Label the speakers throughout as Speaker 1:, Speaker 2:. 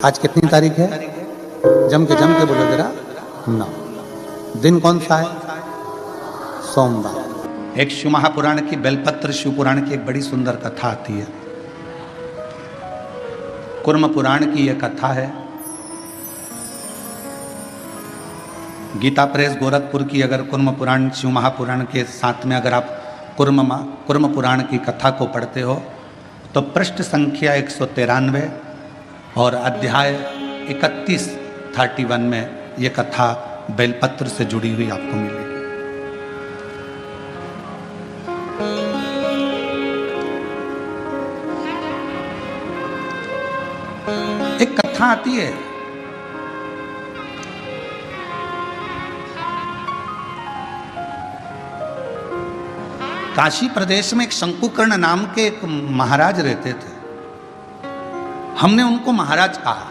Speaker 1: आज कितनी तारीख है? जम के बोलो जरा। 9। दिन कौन सा है? सोमवार। एक शिव महापुराण की बेलपत्र शिव पुराण की एक बड़ी सुंदर कथा आती है। कुर्म पुराण की यह कथा है। गीता प्रेस गोरखपुर की अगर कुर्म पुराण शिव महापुराण के साथ में अगर आप कुर्म पुराण की कथा को पढ़ते हो तो पृष्ठ संख्या 193 और अध्याय 31 में ये कथा बेलपत्र से जुड़ी हुई आपको मिलेगी। एक कथा आती है, काशी प्रदेश में एक शंकुकर्ण नाम के एक महाराज रहते थे। हमने उनको महाराज कहा।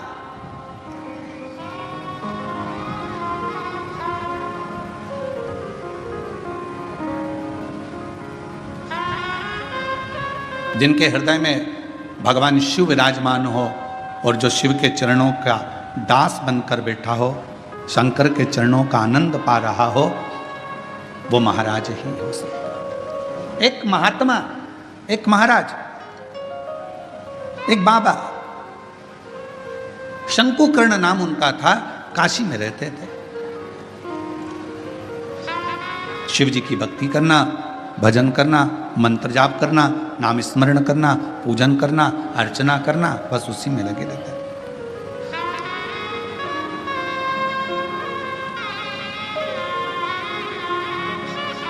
Speaker 1: जिनके हृदय में भगवान शिव विराजमान हो और जो शिव के चरणों का दास बनकर बैठा हो, शंकर के चरणों का आनंद पा रहा हो, वो महाराज ही हो सकता। एक महात्मा, एक महाराज, एक बाबा, शंकुकर्ण नाम उनका था, काशी में रहते थे। शिव जी की भक्ति करना, भजन करना, मंत्र जाप करना, नाम स्मरण करना, पूजन करना, अर्चना करना, बस उसी में लगे रहते थे।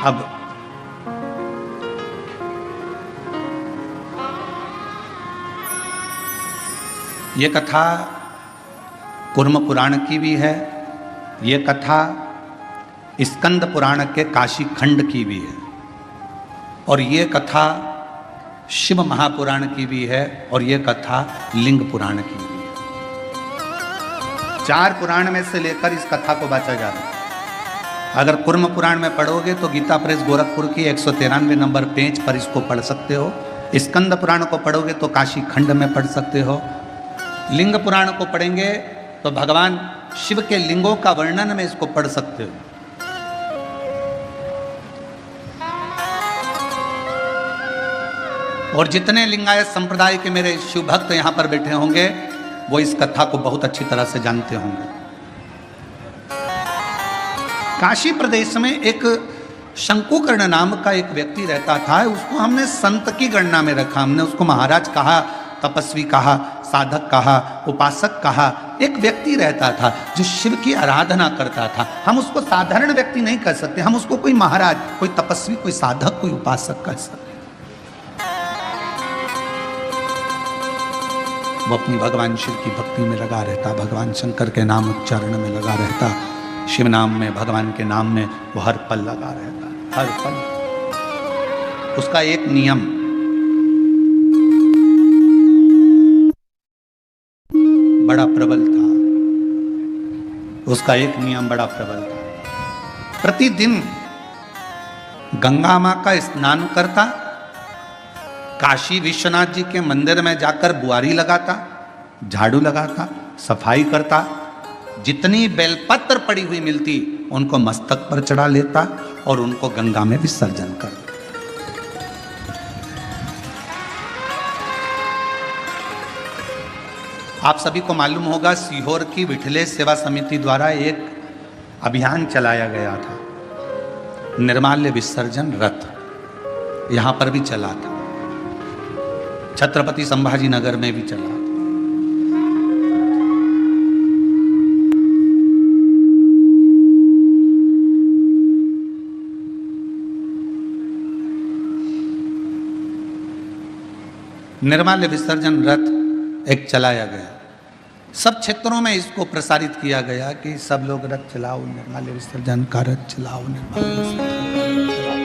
Speaker 1: अब ये कथा कुर्म पुराण की भी है, ये कथा स्कंद पुराण के काशी खंड की भी है, और ये कथा शिव महापुराण की भी है, और ये कथा लिंग पुराण की भी है। 4 पुराण में से लेकर इस कथा को बांटा जा रहा है। अगर कुर्म पुराण में पढ़ोगे तो गीता प्रेस गोरखपुर की 193 नंबर पेज पर इसको पढ़ सकते हो। स्कंद पुराण को पढ़ोगे तो काशी खंड में पढ़ सकते हो। लिंग पुराण को पढ़ेंगे तो भगवान शिव के लिंगों का वर्णन में इसको पढ़ सकते हो। और जितने लिंगायत संप्रदाय के मेरे शिव भक्त यहां पर बैठे होंगे वो इस कथा को बहुत अच्छी तरह से जानते होंगे। काशी प्रदेश में एक शंकुकर्ण नाम का एक व्यक्ति रहता था। उसको हमने संत की गणना में रखा। हमने उसको महाराज कहा, तपस्वी कहा, साधक कहा, उपासक कहा। एक व्यक्ति रहता था जो शिव की आराधना करता था। हम उसको साधारण व्यक्ति नहीं कह सकते, हम उसको कोई महाराज, कोई तपस्वी, कोई साधक, कोई उपासक कह सकते। वो अपनी भगवान शिव की भक्ति में लगा रहता, भगवान शंकर के नाम उच्चारण में लगा रहता, शिव नाम में, भगवान के नाम में वो हर पल लगा रहता, हर पल। उसका एक नियम, बड़ा प्रबल था। उसका एक नियम बड़ा प्रबल था। प्रतिदिन गंगा मां का स्नान करता, काशी विश्वनाथ जी के मंदिर में जाकर बुआरी लगाता, झाड़ू लगाता, सफाई करता, जितनी बेलपत्र पड़ी हुई मिलती उनको मस्तक पर चढ़ा लेता और उनको गंगा में विसर्जन कर। आप सभी को मालूम होगा सीहोर की विठलेश सेवा समिति द्वारा एक अभियान चलाया गया था, निर्माल्य विसर्जन रथ। यहां पर भी चला था, छत्रपति संभाजी नगर में भी चला था। निर्माल्य विसर्जन रथ एक चलाया गया। सब क्षेत्रों में इसको प्रसारित किया गया कि सब लोग रथ चलाओ, निर्माल्य विसर्जन का रथ चलाओ, निर्माल्य विसर्जन चलाओ।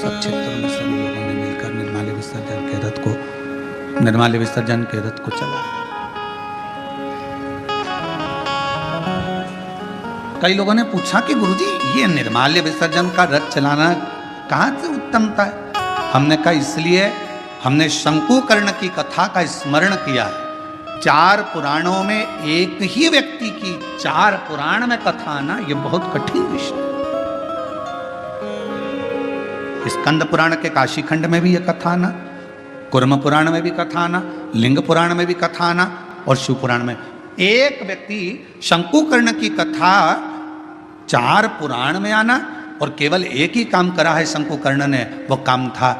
Speaker 1: सब क्षेत्रों में सभी लोगों ने मिलकर निर्माल्य विसर्जन के रथ को चलाया। कई लोगों ने पूछा कि गुरुजी ये निर्माल्य विसर्जन का रथ चलाना कहाँ से उत्तमता है? हमने कहा इसलिए हमने शंकुकर्ण की कथा का स्मरण किया है चार पुराणों में एक ही व्यक्ति की चार पुराण में कथा आना, यह बहुत कठिन विषय है। स्कंद पुराण के काशी खंड में भी यह कथा आना, कुर्म पुराण में भी कथा आना, लिंग पुराण में भी कथा आना, और शिव पुराण में एक व्यक्ति शंकुकर्ण की कथा चार पुराण में आना, और केवल एक ही काम करा है शंकुकर्ण ने। वो काम था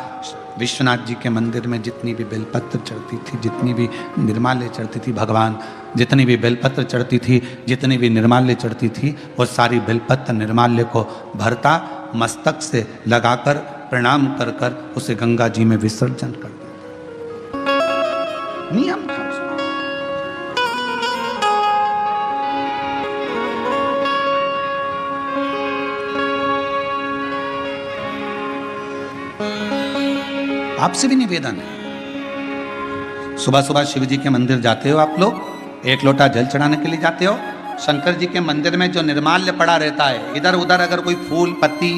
Speaker 1: विश्वनाथ जी के मंदिर में जितनी भी बेलपत्र चढ़ती थी, जितनी भी निर्माल्य चढ़ती थी, भगवान जितनी भी बेलपत्र चढ़ती थी, जितनी भी निर्माल्य चढ़ती थी, वो सारी बेलपत्र निर्माल्य को भरता, मस्तक से लगाकर प्रणाम कर कर उसे गंगा जी में विसर्जन कर देता। नियम था उसका। आपसे भी निवेदन है, सुबह सुबह शिव जी के मंदिर जाते हो आप लोग, एक लोटा जल चढ़ाने के लिए जाते हो, शंकर जी के मंदिर में जो निर्माल्य पड़ा रहता है, इधर उधर अगर कोई फूल पत्ती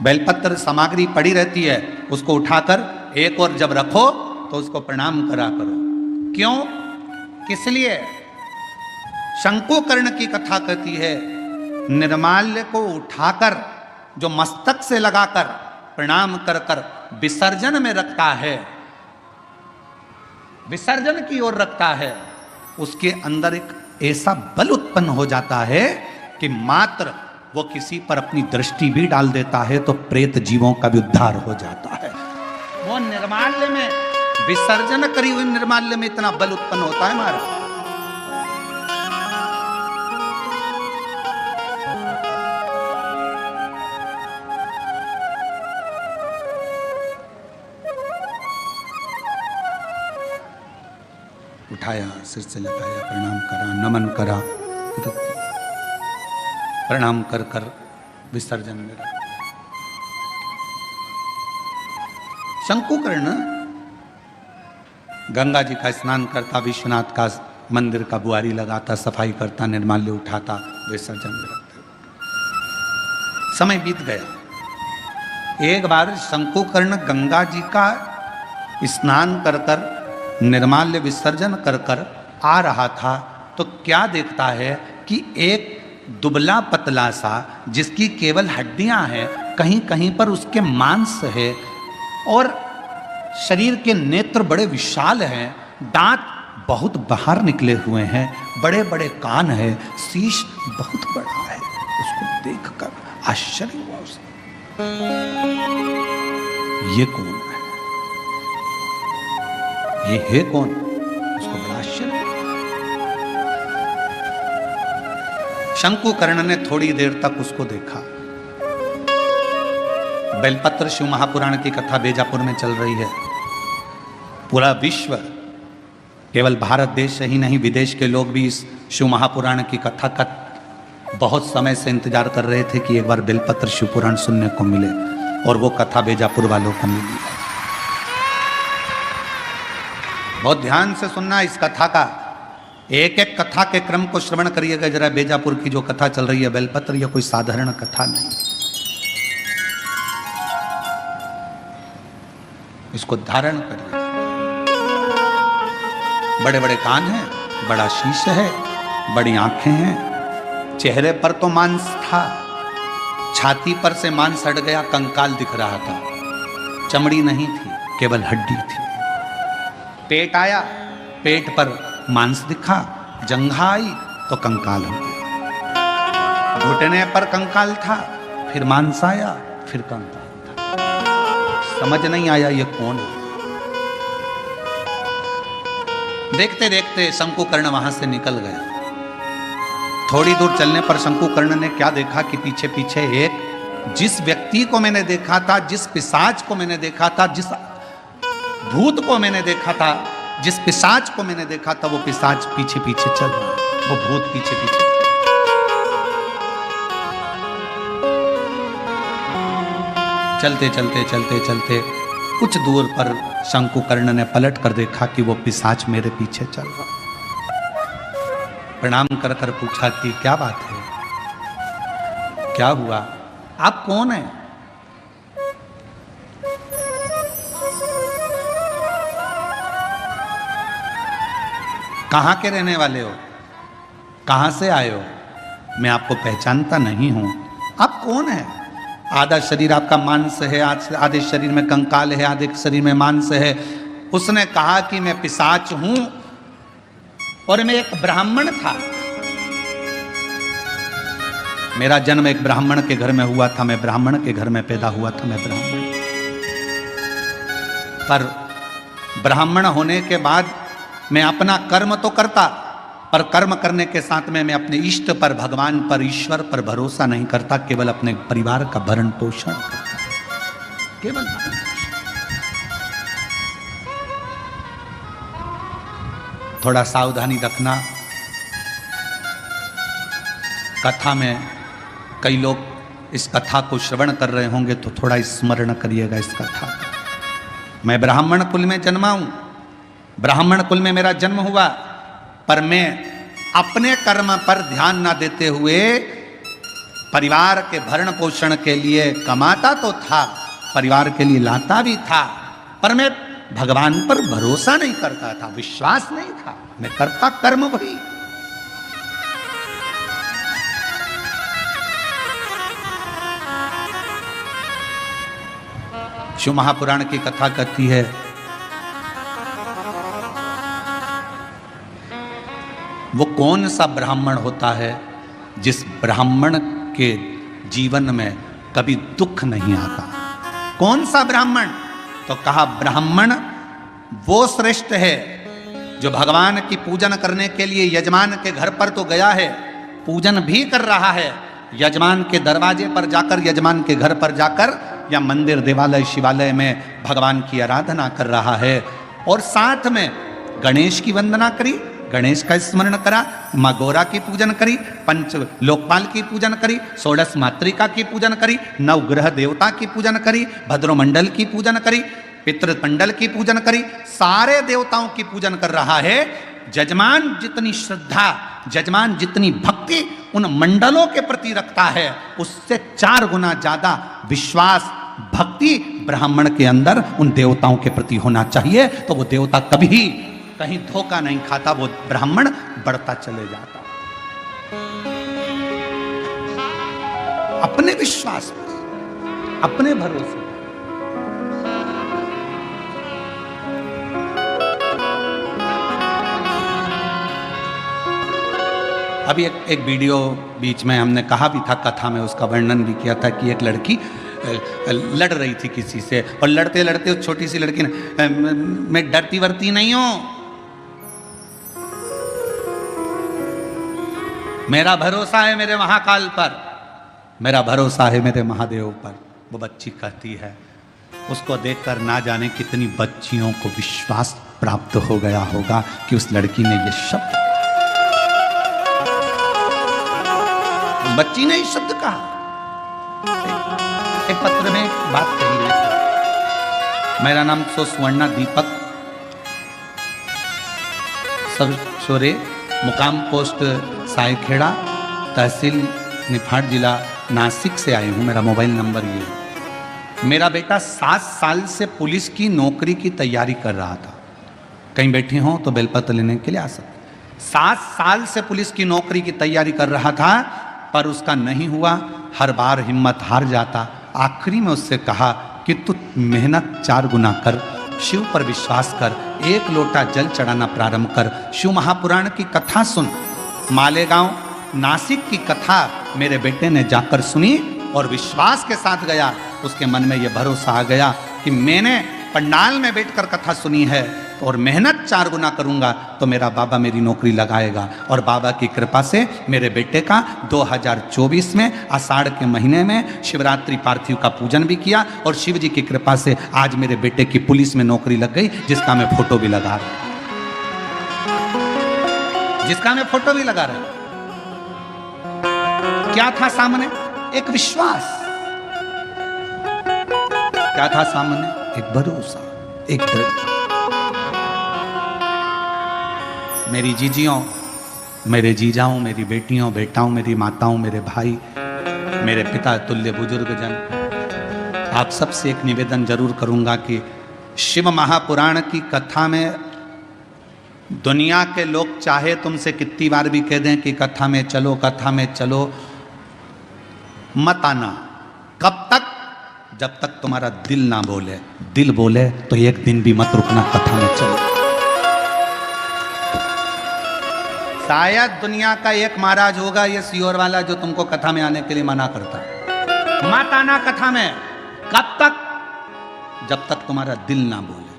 Speaker 1: बेलपत्र सामग्री पड़ी रहती है, उसको उठाकर एक और जब रखो तो उसको प्रणाम करा करो। क्यों? किस लिए? शंकुकर्ण की कथा कहती है निर्माल्य को उठाकर जो मस्तक से लगाकर प्रणाम कर कर विसर्जन में रखता है, विसर्जन की ओर रखता है, उसके अंदर एक ऐसा बल उत्पन्न हो जाता है कि मात्र वो किसी पर अपनी दृष्टि भी डाल देता है तो प्रेत जीवों का भी उद्धार हो जाता है। वो निर्माल्य में, विसर्जन करी हुई निर्माल्य में इतना बल उत्पन्न होता है महाराज। उठाया, सिर से लगाया, प्रणाम करा, नमन करा, प्रणाम कर कर विसर्जन में रखा। शंकुकर्ण गंगा जी का स्नान करता, विश्वनाथ का मंदिर का बुआरी लगाता, सफाई करता, निर्माल्य उठाता, विसर्जन में रखता। समय बीत गया। एक बार शंकुकर्ण गंगा जी का स्नान कर कर निर्माल्य विसर्जन कर कर आ रहा था तो क्या देखता है कि एक दुबला पतला सा, जिसकी केवल हड्डियां हैं, कहीं कहीं पर उसके मांस है, और शरीर के नेत्र बड़े विशाल हैं, दांत बहुत बाहर निकले हुए हैं, बड़े बड़े कान है, शीश बहुत बड़ा है। उसको देखकर आश्चर्य हुआ उसे, ये कौन है, ये है कौन? उसको बड़ा आश्चर्य। शंकुकर्ण ने थोड़ी देर तक उसको देखा। बेलपत्र शिव महापुराण की कथा बेजापुर में चल रही है। पूरा विश्व, केवल भारत देश ही नहीं, विदेश के लोग भी इस शिव महापुराण की कथा का बहुत समय से इंतजार कर रहे थे कि एक बार बेलपत्र शिव पुराण सुनने को मिले, और वो कथा बेजापुर वालों को मिली है। बहुत ध्यान से सुनना इस कथा का, एक एक कथा के क्रम को श्रवण करिएगा जरा। बेजापुर की जो कथा चल रही है बेलपत्र, यह कोई साधारण कथा नहीं, इसको धारण करिए। बड़े बड़े कान हैं, बड़ा शीश है, बड़ी आंखें हैं, चेहरे पर तो मांस था, छाती पर से मांस हट गया, कंकाल दिख रहा था, चमड़ी नहीं थी, केवल हड्डी थी। पेट आया, पेट पर मांस दिखा, जंघा आई तो कंकाल हो गया, घुटने पर कंकाल था, फिर मांस आया, फिर कंकाल था। समझ नहीं आया ये कौन है। देखते देखते शंकुकर्ण वहां से निकल गया। थोड़ी दूर चलने पर शंकुकर्ण ने क्या देखा कि पीछे पीछे एक, जिस व्यक्ति को मैंने देखा था, जिस पिशाच को मैंने देखा था, जिस भूत को मैंने देखा था, जिस पिशाच को मैंने देखा था, वो पिशाच पीछे पीछे चल रहा है, वो भूत पीछे पीछे। चलते चलते चलते चलते कुछ दूर पर शंकुकर्ण ने पलट कर देखा कि वो पिशाच मेरे पीछे चल रहा। प्रणाम कर कर पूछा कि क्या बात है, क्या हुआ, आप कौन हैं? कहाँ के रहने वाले हो, कहाँ से आए हो, मैं आपको पहचानता नहीं हूं, आप कौन है? आधा शरीर आपका मांस है, आधे शरीर में कंकाल है, आधे शरीर में मांस है। उसने कहा कि मैं पिशाच हूं और मैं एक ब्राह्मण था, मेरा जन्म एक ब्राह्मण के घर में हुआ था, मैं ब्राह्मण के घर में पैदा हुआ था, मैं ब्राह्मण। पर ब्राह्मण होने के बाद मैं अपना कर्म तो करता, पर कर्म करने के साथ में मैं अपने इष्ट पर, भगवान पर, ईश्वर पर भरोसा नहीं करता, केवल अपने परिवार का भरण पोषण करता, केवल भरण पोषण। थोड़ा सावधानी रखना, कथा में कई लोग इस कथा को श्रवण कर रहे होंगे तो थोड़ा स्मरण करिएगा इस कथा को। मैं ब्राह्मण कुल में जन्मा हूं, ब्राह्मण कुल में मेरा जन्म हुआ, पर मैं अपने कर्म पर ध्यान ना देते हुए परिवार के भरण पोषण के लिए कमाता तो था, परिवार के लिए लाता भी था, पर मैं भगवान पर भरोसा नहीं करता था, विश्वास नहीं था, मैं करता कर्म वही। शिव महापुराण की कथा कहती है, वो कौन सा ब्राह्मण होता है जिस ब्राह्मण के जीवन में कभी दुख नहीं आता? कौन सा ब्राह्मण? तो कहा ब्राह्मण वो श्रेष्ठ है जो भगवान की पूजन करने के लिए यजमान के घर पर तो गया है, पूजन भी कर रहा है, यजमान के दरवाजे पर जाकर, यजमान के घर पर जाकर या मंदिर, देवालय, शिवालय में भगवान की आराधना कर रहा है, और साथ में गणेश की वंदना करी, गणेश का स्मरण करा, माँ गौरा की पूजन करी, पंच लोकपाल की पूजन करी, षोडश मातृका की पूजन करी, नवग्रह देवता की पूजन करी, भद्रमंडल की पूजन करी, पितृमंडल की पूजन करी, सारे देवताओं की पूजन कर रहा है। जजमान जितनी श्रद्धा, जजमान जितनी भक्ति उन मंडलों के प्रति रखता है, उससे 4 गुना ज्यादा विश्वास, भक्ति ब्राह्मण के अंदर उन देवताओं के प्रति होना चाहिए, तो वो देवता कभी कहीं धोखा नहीं खाता, वो ब्राह्मण बढ़ता चले जाता। अपने विश्वास पर, अपने भरोसे। अभी एक वीडियो बीच में हमने कहा भी था, कथा में उसका वर्णन भी किया था कि एक लड़की लड़ रही थी किसी से, और लड़ते लड़ते उस छोटी सी लड़की ने, मैं डरती वरती नहीं हूं, मेरा भरोसा है मेरे महाकाल पर, मेरा भरोसा है मेरे महादेव पर, वो बच्ची कहती है। उसको देखकर ना जाने कितनी बच्चियों को विश्वास प्राप्त हो गया होगा कि उस लड़की ने ये शब्द, बच्ची ने ये शब्द कहा। एक पत्र में बात कही है, मेरा नाम सुवर्णा दीपक, सरसोरे, मुकाम पोस्ट सायखेड़ा, तहसील निफाड, जिला नासिक से आई हूँ। मेरा मोबाइल नंबर ये है। मेरा बेटा 7 साल से पुलिस की नौकरी की तैयारी कर रहा था, कहीं बैठे हों तो बेलपत्र लेने के लिए आ सकते। 7 साल से पुलिस की नौकरी की तैयारी कर रहा था, पर उसका नहीं हुआ, हर बार हिम्मत हार जाता। आखिरी में उससे कहा कि तू मेहनत 4 गुना कर, शिव पर विश्वास कर, 1 लोटा जल चढ़ाना प्रारंभ कर, शिव महापुराण की कथा सुन। मालेगांव नासिक की कथा मेरे बेटे ने जाकर सुनी और विश्वास के साथ गया। उसके मन में यह भरोसा आ गया कि मैंने पंडाल में बैठकर कथा सुनी है और मेहनत 4 गुना करूंगा तो मेरा बाबा मेरी नौकरी लगाएगा। और बाबा की कृपा से मेरे बेटे का 2024 में आषाढ़ के महीने में शिवरात्रि पार्थिव का पूजन भी किया, और शिव जी की कृपा से आज मेरे बेटे की पुलिस में नौकरी लग गई, जिसका मैं फोटो भी लगा रहा हूं, जिसका मैं फोटो भी लगा रहा हूं। क्या था सामने? एक विश्वास। क्या था सामने? एक भरोसा, एक दृढ़ता। मेरी जीजियों, मेरे जीजाओं, मेरी बेटियों, बेटाओं, मेरी माताओं, मेरे भाई, मेरे पिता तुल्य बुजुर्गजन, आप सबसे एक निवेदन जरूर करूंगा कि शिव महापुराण की कथा में दुनिया के लोग चाहे तुमसे कितनी बार भी कह दें कि कथा में चलो, कथा में चलो, मत आना। कब तक? जब तक तुम्हारा दिल ना बोले। दिल बोले तो एक दिन भी मत रुकना, कथा में चलो। शायद दुनिया का एक महाराज होगा ये सीहोर वाला जो तुमको कथा में आने के लिए मना करता है, मत आना कथा में। कब तक? जब तक तुम्हारा दिल ना बोले।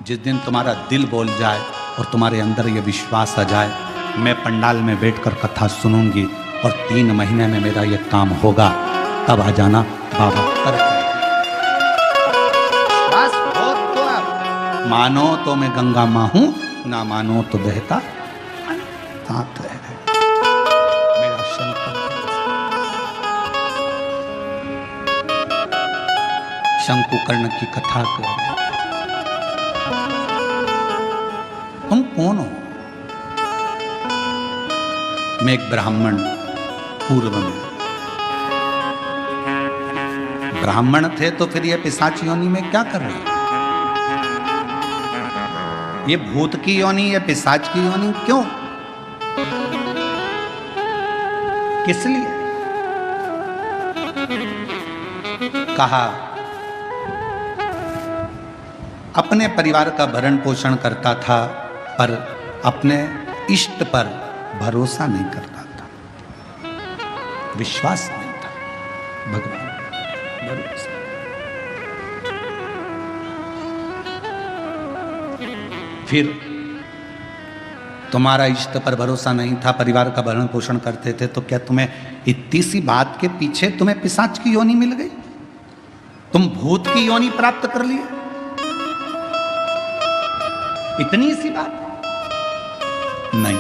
Speaker 1: जिस दिन तुम्हारा दिल बोल जाए और तुम्हारे अंदर ये विश्वास आ जाए, मैं पंडाल में बैठकर कथा सुनूंगी और 3 महीने में मेरा ये काम होगा, तब आ जाना बाबा कर। बस हो तो अब मानो तो मैं गंगा मां हूं, ना मानो तो बहता साथ रह गए मेरा शंकर। शंकुकर्ण की कथा कर। तुम कौन हो? मैं एक ब्राह्मण। पूर्व में ब्राह्मण थे तो फिर ये पिशाच योनि में क्या कर रहे? ये भूत की योनि, ये पिशाच की योनि क्यों? किस लिए? कहा अपने परिवार का भरण पोषण करता था, पर अपने इष्ट पर भरोसा नहीं करता था, विश्वास नहीं था। भगवान भरोसा। फिर तुम्हारा इष्ट पर भरोसा नहीं था, परिवार का भरण पोषण करते थे, तो क्या तुम्हें इतनी सी बात के पीछे तुम्हें पिशाच की योनि मिल गई? तुम भूत की योनि प्राप्त कर लिए? इतनी सी बात नहीं।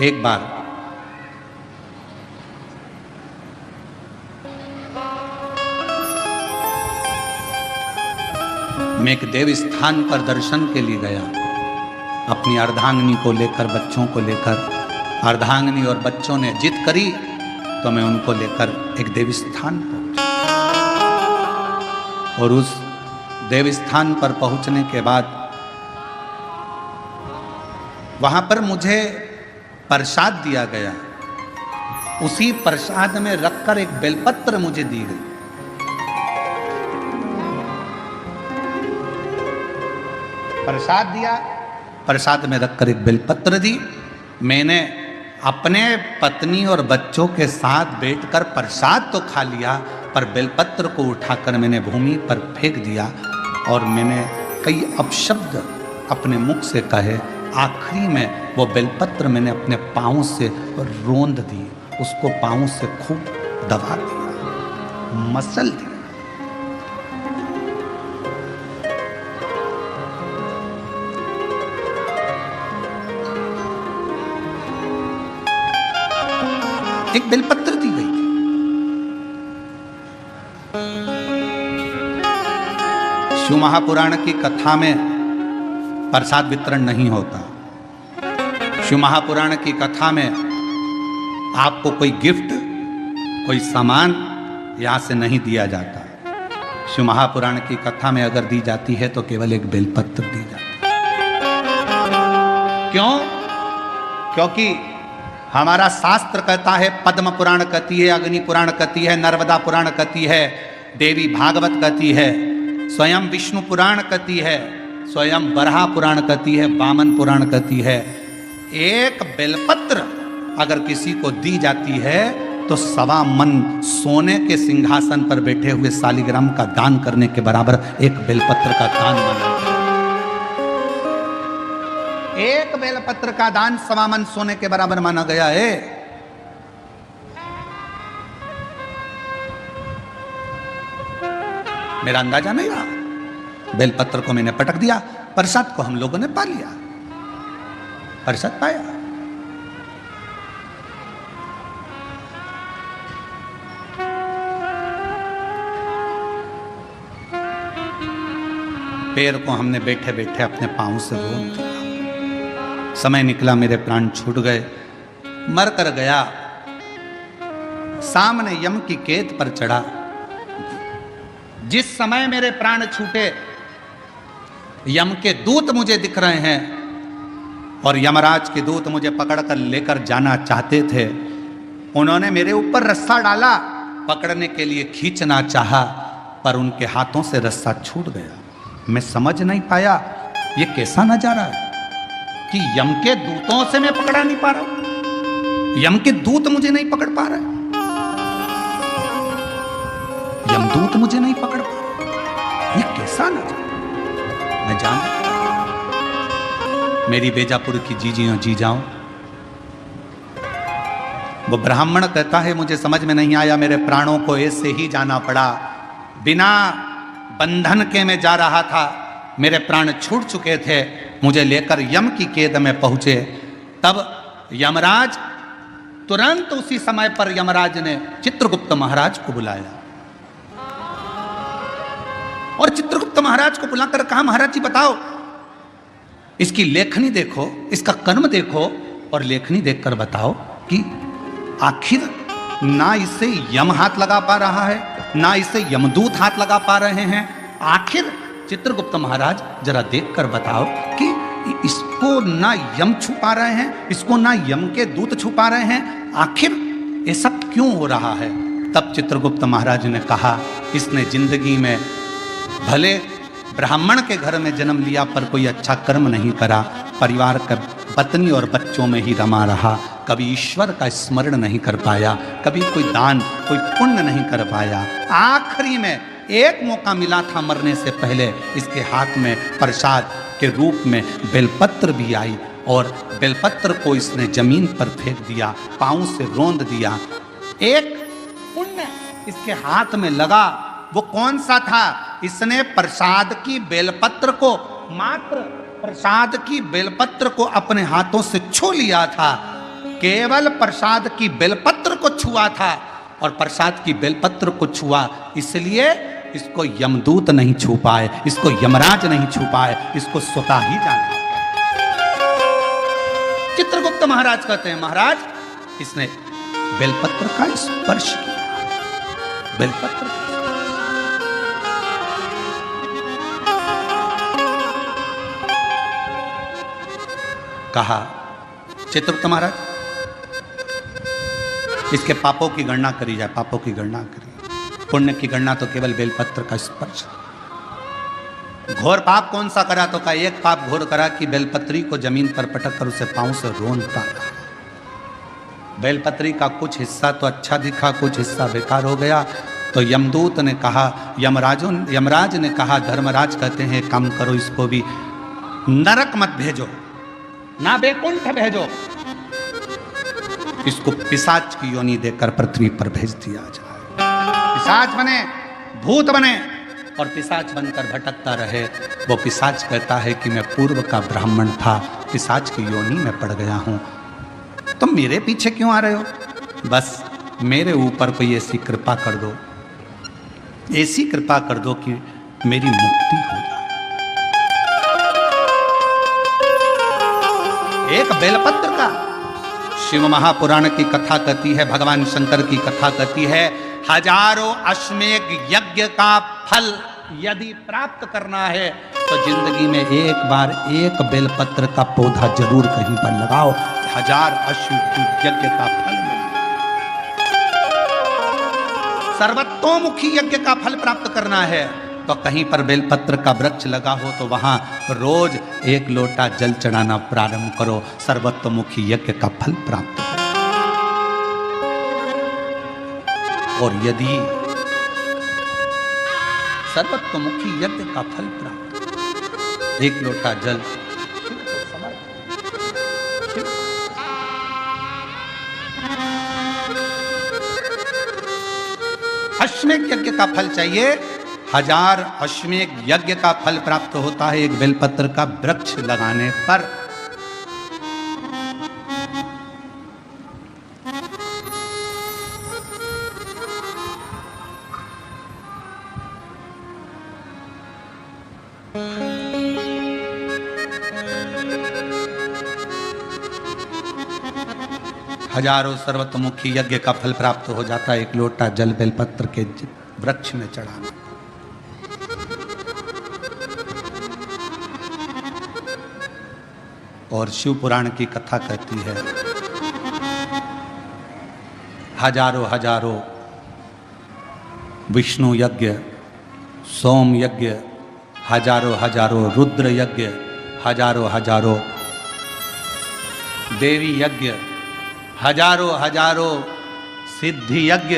Speaker 1: एक बार मैं एक देव स्थान पर दर्शन के लिए गया, अपनी अर्धांगिनी को लेकर, बच्चों को लेकर। अर्धांगिनी और बच्चों ने जिद करी तो मैं उनको लेकर एक देव स्थान पहुंचा। और उस देव स्थान पर पहुंचने के बाद वहां पर मुझे प्रसाद दिया गया। उसी प्रसाद में रखकर एक बेलपत्र मुझे दी गई। प्रसाद दिया, प्रसाद में रखकर एक बेलपत्र दी। मैंने अपने पत्नी और बच्चों के साथ बैठकर प्रसाद तो खा लिया, पर बेलपत्र को उठाकर मैंने भूमि पर फेंक दिया और मैंने कई अपशब्द अपने मुख से कहे। आखिरी में वो बेलपत्र मैंने अपने पाँव से रोंद दी, उसको पाँव से खूब दबा दिया, मसल दिया। एक बेलपत्र दी गई थी। शिव महापुराण की कथा में प्रसाद वितरण नहीं होता। शिव महापुराण की कथा में आपको कोई गिफ्ट, कोई सामान यहां से नहीं दिया जाता। शिव महापुराण की कथा में अगर दी जाती है तो केवल एक बेलपत्र दी जाती है। क्यों? क्योंकि हमारा शास्त्र कहता है, पद्म पुराण कहती है, अग्नि पुराण कहती है, नर्मदा पुराण कहती है, देवी भागवत कहती है, स्वयं विष्णु पुराण कहती है, स्वयं बरहा पुराण कहती है, वामन पुराण कहती है। एक बेलपत्र अगर किसी को दी जाती है तो 1.25 मन सोने के सिंहासन पर बैठे हुए शालिग्राम का दान करने के बराबर एक बेलपत्र का दान माना। एक बेलपत्र का दान 1.25 मन सोने के बराबर माना गया है। मेरा अंदाजा नहीं रहा। बेलपत्र को मैंने पटक दिया, प्रसाद को हम लोगों ने पा लिया, प्रसाद पाया। पैर को हमने बैठे बैठे अपने पांव से रोन दिया। समय निकला, मेरे प्राण छूट गए, मर कर गया। सामने यम की केत पर चढ़ा, जिस समय मेरे प्राण छूटे यम के दूत मुझे दिख रहे हैं और यमराज के दूत मुझे पकड़कर लेकर जाना चाहते थे। उन्होंने मेरे ऊपर रस्सा डाला, पकड़ने के लिए खींचना चाहा, पर उनके हाथों से रस्सा छूट गया। मैं समझ नहीं पाया ये कैसा नजारा है कि यम के दूतों से मैं पकड़ा नहीं पा रहा, यम के दूत मुझे नहीं पकड़ पा रहे, यमदूत मुझे नहीं पकड़ पा रहे। ये कैसा नजारा। मैं जानता मेरी बेजापुर की जीजियों जी जाऊं, वो ब्राह्मण कहता है मुझे समझ में नहीं आया, मेरे प्राणों को ऐसे ही जाना पड़ा, बिना बंधन के मैं जा रहा था, मेरे प्राण छूट चुके थे, मुझे लेकर यम की कैद में पहुंचे। तब यमराज तुरंत उसी समय पर यमराज ने चित्रगुप्त महाराज को बुलाया और चित्रगुप्त महाराज को बुलाकर कहा, महाराज जी बताओ, इसकी लेखनी देखो, इसका कर्म देखो और लेखनी देखकर बताओ कि आखिर ना इसे यम हाथ लगा पा रहा है, ना इसे यमदूत हाथ लगा पा रहे हैं। आखिर चित्रगुप्त महाराज जरा देखकर बताओ कि इसको ना यम छुपा रहे हैं, इसको ना यम के दूत छुपा रहे हैं, आखिर ये सब क्यों हो रहा है। तब चित्रगुप्त महाराज ने कहा, इसने जिंदगी में भले ब्राह्मण के घर में जन्म लिया पर कोई अच्छा कर्म नहीं करा, परिवार का पत्नी और बच्चों में ही रमा रहा, कभी ईश्वर का स्मरण नहीं कर पाया, कभी कोई दान कोई पुण्य नहीं कर पाया। आखिरी में एक मौका मिला था मरने से पहले, इसके हाथ में प्रसाद के रूप में बेलपत्र भी आई और बेलपत्र को इसने जमीन पर फेंक दिया, पांव से रोंद दिया। एक पुण्य इसके हाथ में लगा, वो कौन सा था, इसने प्रसाद की बेलपत्र को, मात्र प्रसाद की बेलपत्र को अपने हाथों से छू लिया था, केवल प्रसाद की बेलपत्र को छुआ था और प्रसाद की बेलपत्र को छुआ, इसलिए इसको यमदूत नहीं छू पाए, इसको यमराज नहीं छू पाए, इसको स्वतः ही जाना। चित्रगुप्त महाराज कहते हैं, महाराज इसने बेलपत्र का स्पर्श किया, बेलपत्र कहा, चित्रगुप्त महाराज इसके पापों की गणना करी जाए, पापों की गणना करी, पुण्य की गणना तो केवल बेलपत्र का स्पर्श। घोर पाप कौन सा करा, तो का एक पाप घोर करा कि बेलपत्री को जमीन पर पटक कर उसे पांव से रोंदता रहा। बेलपत्री का कुछ हिस्सा तो अच्छा दिखा, कुछ हिस्सा बेकार हो गया। तो यमदूत ने कहा, यमराज ने कहा, धर्मराज कहते हैं काम करो, इसको भी नरक मत भेजो, ना बैकुंठ भेजो, इसको पिशाच की योनि देकर पृथ्वी पर भेज दिया जाए। पिशाच बने, भूत बने और पिशाच बनकर भटकता रहे। वो पिशाच कहता है कि मैं पूर्व का ब्राह्मण था, पिशाच की योनि में पड़ गया हूं, तुम मेरे पीछे क्यों आ रहे हो, बस मेरे ऊपर कोई ऐसी कृपा कर दो, ऐसी कृपा कर दो कि मेरी मुक्ति हो जाए। एक बेलपत्र का, शिव महापुराण की कथा कहती है, भगवान शंकर की कथा कहती है, हजारों अश्वमेध यज्ञ का फल यदि प्राप्त करना है तो जिंदगी में एक बार एक बेलपत्र का पौधा जरूर कहीं पर लगाओ, 1000 अश्वमेध यज्ञ का फल मिलेगा। सर्वतोमुखी यज्ञ का फल प्राप्त करना है तो कहीं पर बेलपत्र का वृक्ष लगा हो तो वहां रोज 1 लोटा जल चढ़ाना प्रारंभ करो, सर्वतोमुखी यज्ञ का फल प्राप्त हो। और यदि सर्वतोमुखी यज्ञ का फल प्राप्त, 1 लोटा जल अश्वमेध यज्ञ का फल चाहिए, 1000 अश्वमेध यज्ञ का फल प्राप्त होता है एक बेलपत्र का वृक्ष लगाने पर। हजारों सर्वतोमुखी यज्ञ का फल प्राप्त हो जाता है, 1 लोटा जल बेलपत्र के वृक्ष में चढ़ाना। और शिव पुराण की कथा कहती है, हजारों हजारों विष्णु यज्ञ, सोम यज्ञ, हजारों हजारों रुद्र यज्ञ, हजारों हजारों देवी यज्ञ, हजारों हजारों सिद्धि यज्ञ,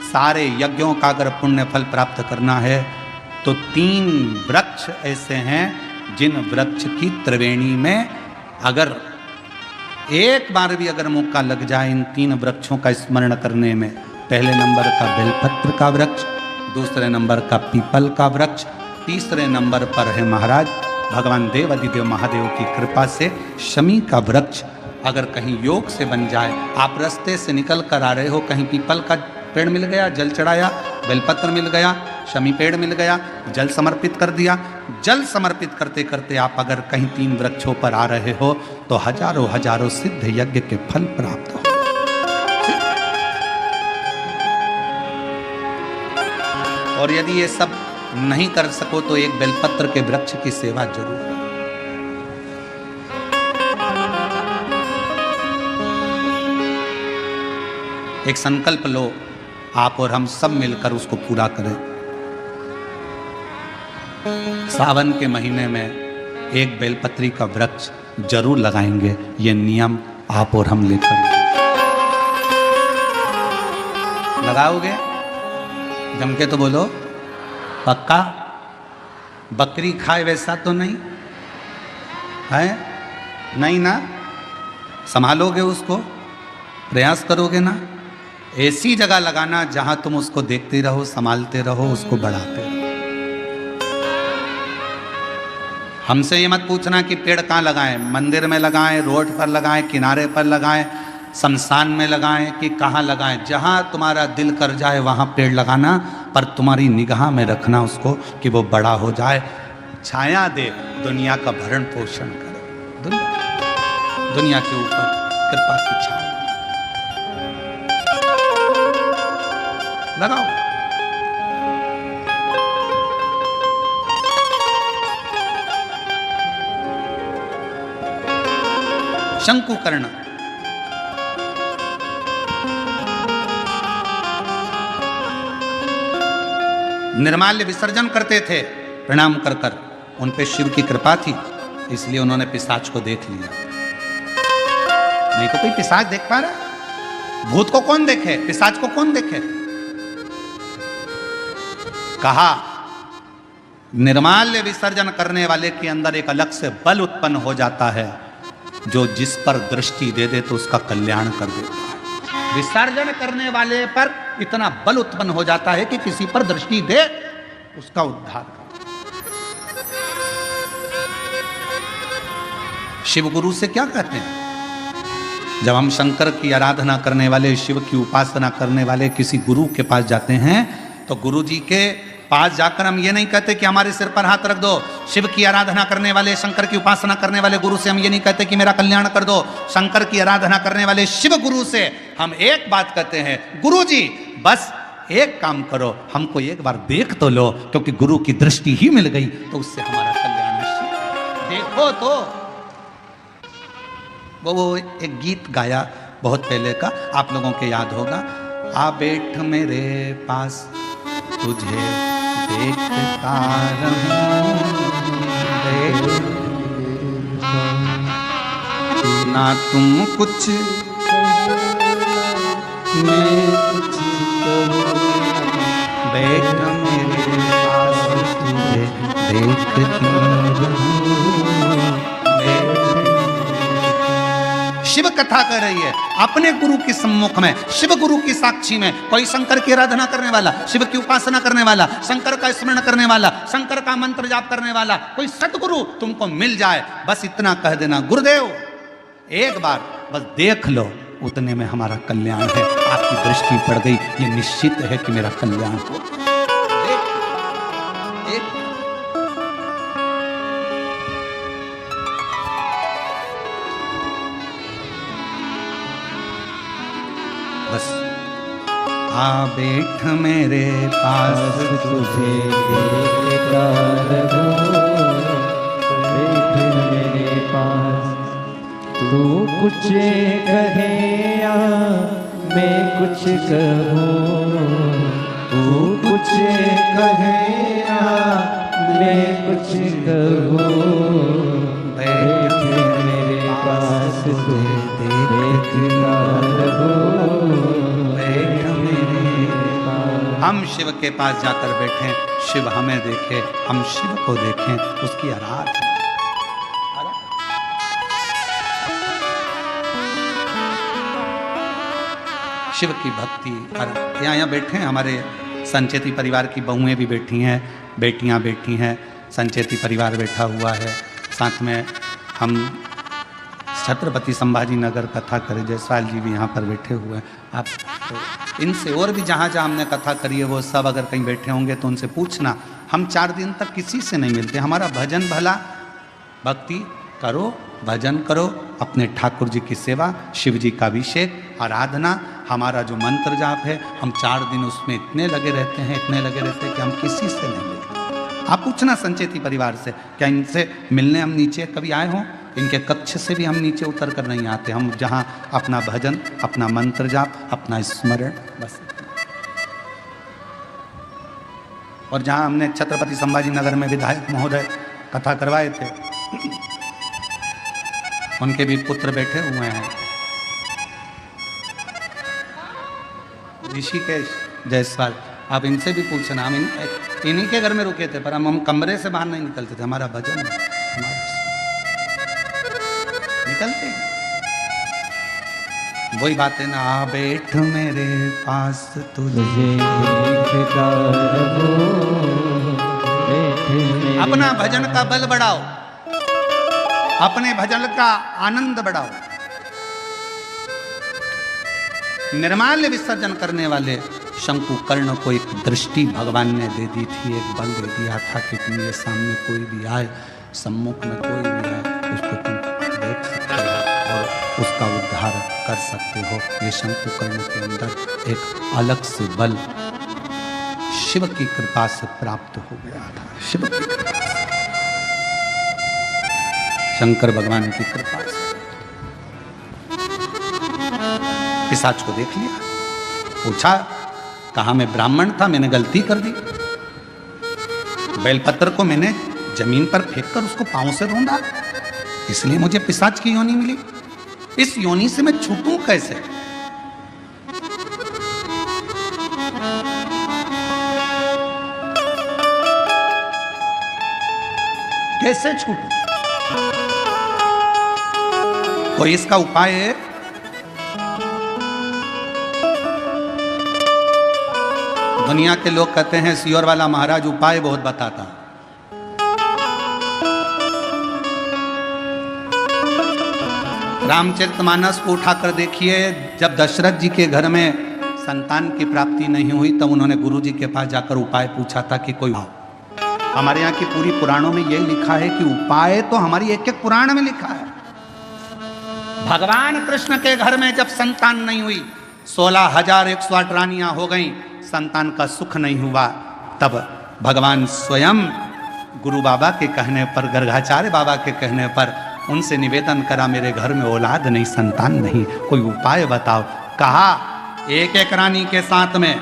Speaker 1: सारे यज्ञों का अगर पुण्य फल प्राप्त करना है तो 3 वृक्ष ऐसे हैं जिन वृक्ष की त्रिवेणी में अगर एक बार भी अगर मौका लग जाए इन 3 वृक्षों का स्मरण करने में, पहले नंबर का बेलपत्र का वृक्ष, दूसरे नंबर का पीपल का वृक्ष, तीसरे नंबर पर है महाराज भगवान देव अधिदेव महादेव की कृपा से शमी का वृक्ष। अगर कहीं योग से बन जाए, आप रास्ते से निकल कर आ रहे हो, कहीं पीपल का पेड़ मिल गया, जल चढ़ाया, बेलपत्र मिल गया, शमी पेड़ मिल गया, जल समर्पित कर दिया, जल समर्पित करते करते आप अगर कहीं 3 वृक्षों पर आ रहे हो तो हजारों हजारों सिद्ध यज्ञ के फल प्राप्त हो। और यदि ये सब नहीं कर सको तो एक बेलपत्र के वृक्ष की सेवा जरूर। एक संकल्प लो, आप और हम सब मिलकर उसको पूरा करें। सावन के महीने में एक बेलपत्री का वृक्ष जरूर लगाएंगे, ये नियम आप और हम लेकर। लगाओगे? जम के तो बोलो, पक्का? बकरी खाए वैसा तो नहीं है? नहीं ना? संभालोगे उसको, प्रयास करोगे ना? ऐसी जगह लगाना जहां तुम उसको देखते रहो, संभालते रहो, उसको बढ़ाते रहो। हमसे ये मत पूछना कि पेड़ कहाँ लगाएं, मंदिर में लगाएं, रोड पर लगाएं, किनारे पर लगाएं, शमशान में लगाएं कि कहाँ लगाएं। जहां तुम्हारा दिल कर जाए वहां पेड़ लगाना, पर तुम्हारी निगाह में रखना उसको कि वो बड़ा हो जाए, छाया दे, दुनिया का भरण पोषण करे, दुनिया के ऊपर कृपा की छाया लगाओ। शंकुकर्ण निर्माल्य विसर्जन करते थे प्रणाम कर कर, उन पे शिव की कृपा थी इसलिए उन्होंने पिशाच को देख लिया। नहीं तो कोई पिशाच देख पा रहा? भूत को कौन देखे, पिशाच को कौन देखे? कहा निर्माल्य विसर्जन करने वाले के अंदर एक अलग से बल उत्पन्न हो जाता है, जो जिस पर दृष्टि दे दे तो उसका कल्याण कर देता है। विसर्जन करने वाले पर इतना बल उत्पन्न हो जाता है कि किसी पर दृष्टि दे उसका उद्धार कर। शिव गुरु से क्या कहते हैं? जब हम शंकर की आराधना करने वाले, शिव की उपासना करने वाले किसी गुरु के पास जाते हैं तो गुरु जी के पास जाकर हम ये नहीं कहते कि हमारे सिर पर हाथ रख दो। शिव की आराधना करने वाले, शंकर की उपासना करने वाले गुरु से हम ये नहीं कहते कि मेरा कल्याण कर दो। शंकर की आराधना करने वाले शिव गुरु से हम एक बात कहते हैं, गुरु जी बस एक काम करो, हमको एक बार देख तो लो, क्योंकि गुरु की दृष्टि ही मिल गई तो उससे हमारा कल्याण निश्चित। देखो तो वो एक गीत गाया बहुत पहले का, आप लोगों के याद होगा, आ बैठ मेरे पास तुझे देखता रहूं, ना तुम कुछ मैं कुछ बैठ मेरे पास तुझे देखता रहूं। शिव कथा कर रही है अपने गुरु के सम्मुख में, शिव गुरु की साक्षी में। कोई शंकर की आराधना करने वाला, शिव की उपासना करने वाला, शंकर का स्मरण करने वाला, शंकर का मंत्र जाप करने वाला कोई सतगुरु तुमको मिल जाए, बस इतना कह देना, गुरुदेव एक बार बस देख लो, उतने में हमारा कल्याण है। आपकी दृष्टि पड़ गई, ये निश्चित है कि मेरा कल्याण हो। बस आ बैठ मेरे पास तुझे देखता रहूं, बैठ मेरे पास
Speaker 2: कुछ कहे या मैं कुछ कहूँ, तू कुछ कहे या मैं कुछ कहूँ, बैठ मेरे पास तू देखता रहो, बैठ मेरे पास।
Speaker 1: हम शिव के पास जाकर बैठें, शिव हमें देखे, हम शिव को देखें, उसकी आराधना। शिव की भक्ति। यहाँ बैठे हैं, हमारे संचेती परिवार की बहुएं भी बैठी हैं, बेटियां बैठी हैं, संचेती परिवार बैठा हुआ है। साथ में हम छत्रपति संभाजी नगर कथा करे जयसवाल जी भी यहाँ पर बैठे हुए हैं। आप तो इनसे और भी जहाँ जहाँ हमने कथा करी है वो सब अगर कहीं बैठे होंगे तो उनसे पूछना। हम 4 दिन तक किसी से नहीं मिलते। हमारा भजन भला, भक्ति करो, भजन करो, अपने ठाकुर जी की सेवा, शिव जी का अभिषेक, आराधना, हमारा जो मंत्र जाप है, हम 4 दिन उसमें इतने लगे रहते हैं, इतने लगे रहते हैं कि हम किसी से नहीं मिलते। आप पूछना संचेती परिवार से, क्या इनसे मिलने हम नीचे कभी आए हों? इनके कक्ष से भी हम नीचे उतर कर नहीं आते। हम जहाँ अपना भजन, अपना मंत्र जाप, अपना स्मरण, बस। और जहाँ हमने छत्रपति संभाजी नगर में विधायक महोदय कथा करवाए थे, उनके भी पुत्र बैठे हुए हैं, ऋषिकेश जायसवाल। आप इनसे भी पूछना। हम इन्हीं के घर में रुके थे, पर हम कमरे से बाहर नहीं निकलते थे। हमारा भजन निकलते वही बात है ना, आ बैठ मेरे पास तुझे देखता रहूं, अपना भजन का बल बढ़ाओ, अपने भजन का आनंद बढ़ाओ। निर्माल्य विसर्जन करने वाले शंकुकर्ण को एक दृष्टि भगवान ने दे दी थी, एक बल दे दिया था कि तुम ये सामने कोई भी आए, सम्मुख में कोई भी आए, उसको तुम देख सकते हो और उसका उद्धार कर सकते हो। ये शंकुकर्ण के अंदर एक अलग से बल शिव की कृपा से प्राप्त हो गया था। शिव की कृपा से, शंकर भगवान की कृपा से। पिशाच को देख लिया, पूछा, कहा मैं ब्राह्मण था, मैंने गलती कर दी, बेलपत्र को मैंने जमीन पर फेंककर उसको पांव से रौंदा, इसलिए मुझे पिशाच की योनि मिली। इस योनि से मैं छूटूं कैसे? कैसे छूटूं? कोई इसका उपाय है? दुनिया के लोग कहते हैं सियोर वाला महाराज उपाय बहुत बताता। रामचरितमानस को उठाकर देखिए, जब दशरथ जी के घर में संतान की प्राप्ति नहीं हुई तब उन्होंने गुरु जी के पास जाकर उपाय पूछा था कि कोई। हमारे यहाँ की पूरी पुराणों में यह लिखा है कि उपाय तो हमारी एक एक पुराण में लिखा है। भगवान कृष्ण के घर में जब संतान नहीं हुई, 16,108 रानियां हो गईं, संतान का सुख नहीं हुआ, तब भगवान स्वयं गुरु बाबा के कहने पर, गर्गाचार्य बाबा के कहने पर उनसे निवेदन करा, मेरे घर में औलाद नहीं, संतान नहीं, कोई उपाय बताओ। कहा एक एक रानी के साथ में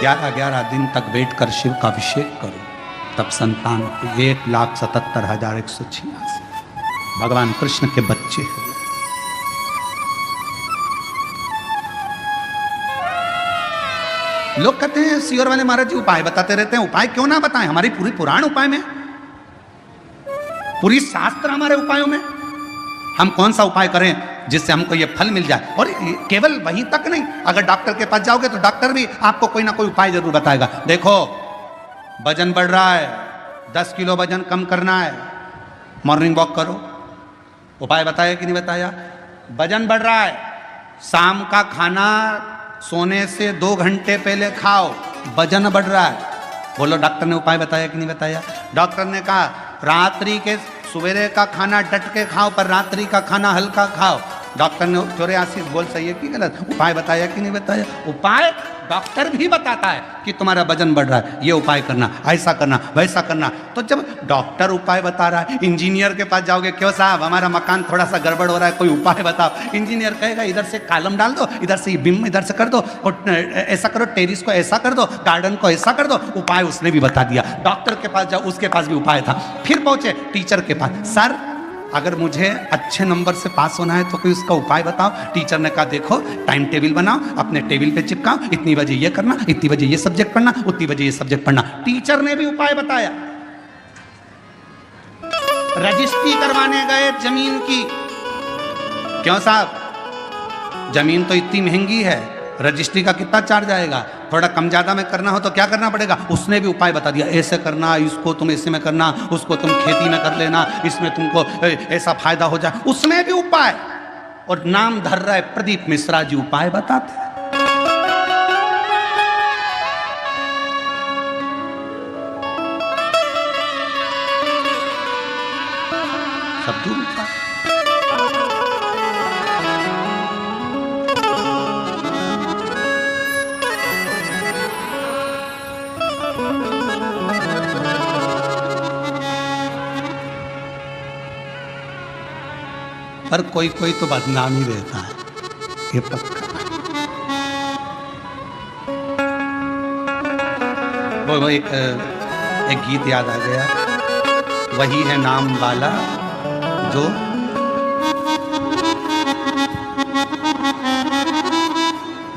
Speaker 1: 11 दिन तक बैठकर शिव का अभिषेक करो, तब संतान 1,77,186 भगवान कृष्ण के बच्चे हुए। लोग कहते हैं सियोर वाले महाराज जी उपाय बताते रहते हैं। उपाय क्यों ना बताएं? हमारी पूरी पुराण उपाय में, पूरी शास्त्र हमारे उपायों में। हम कौन सा उपाय करें जिससे हमको ये फल मिल जाए? और केवल वहीं तक नहीं, अगर डॉक्टर के पास जाओगे तो डॉक्टर भी आपको कोई ना कोई उपाय जरूर बताएगा। देखो वजन बढ़ रहा है, 10 किलो वजन कम करना है, मॉर्निंग वॉक करो। उपाय बताया कि नहीं बताया? वजन बढ़ रहा है, शाम का खाना सोने से 2 घंटे पहले खाओ, वजन बढ़ रहा है। बोलो डॉक्टर ने उपाय बताया कि नहीं बताया? डॉक्टर ने कहा रात्रि के सवेरे का खाना डट के खाओ, पर रात्रि का खाना हल्का खाओ। डॉक्टर ने चौरासी बोल सही है कि गलत, उपाय बताया कि नहीं बताया? उपाय डॉक्टर भी बताता है कि तुम्हारा वजन बढ़ रहा है, ये उपाय करना, ऐसा करना, वैसा करना। तो जब डॉक्टर उपाय बता रहा है, इंजीनियर के पास जाओगे, क्यों साहब हमारा मकान थोड़ा सा गड़बड़ हो रहा है, कोई उपाय बताओ। इंजीनियर कहेगा इधर से कॉलम डाल दो, इधर से बिम इधर से कर दो, और ऐसा करो, टेरिस को ऐसा कर दो, गार्डन को ऐसा कर दो। उपाय उसने भी बता दिया। डॉक्टर के पास जाओ, उसके पास भी उपाय था। फिर पहुंचे टीचर के पास, सर अगर मुझे अच्छे नंबर से पास होना है तो कोई उसका उपाय बताओ। टीचर ने कहा देखो टाइम टेबल बनाओ, अपने टेबल पे चिपकाओ, इतनी बजे ये करना, इतनी बजे ये सब्जेक्ट पढ़ना, उतनी बजे ये सब्जेक्ट पढ़ना। टीचर ने भी उपाय बताया। रजिस्ट्री करवाने गए जमीन की, क्यों साहब जमीन तो इतनी महंगी है, रजिस्ट्री का कितना चार्ज आएगा, थोड़ा कम ज्यादा में करना हो तो क्या करना पड़ेगा? उसने भी उपाय बता दिया, ऐसे करना, इसको तुम ऐसे में करना, उसको तुम खेती में कर लेना, इसमें तुमको ऐसा फायदा हो जाए। उसमें भी उपाय, और नाम धर रहा है प्रदीप मिश्रा जी, उपाय बताते हैं। सब दूर उपाय। पर कोई कोई तो बदनाम ही रहता है, ये पक्का। वो एक गीत याद आ गया, वही है नाम वाला जो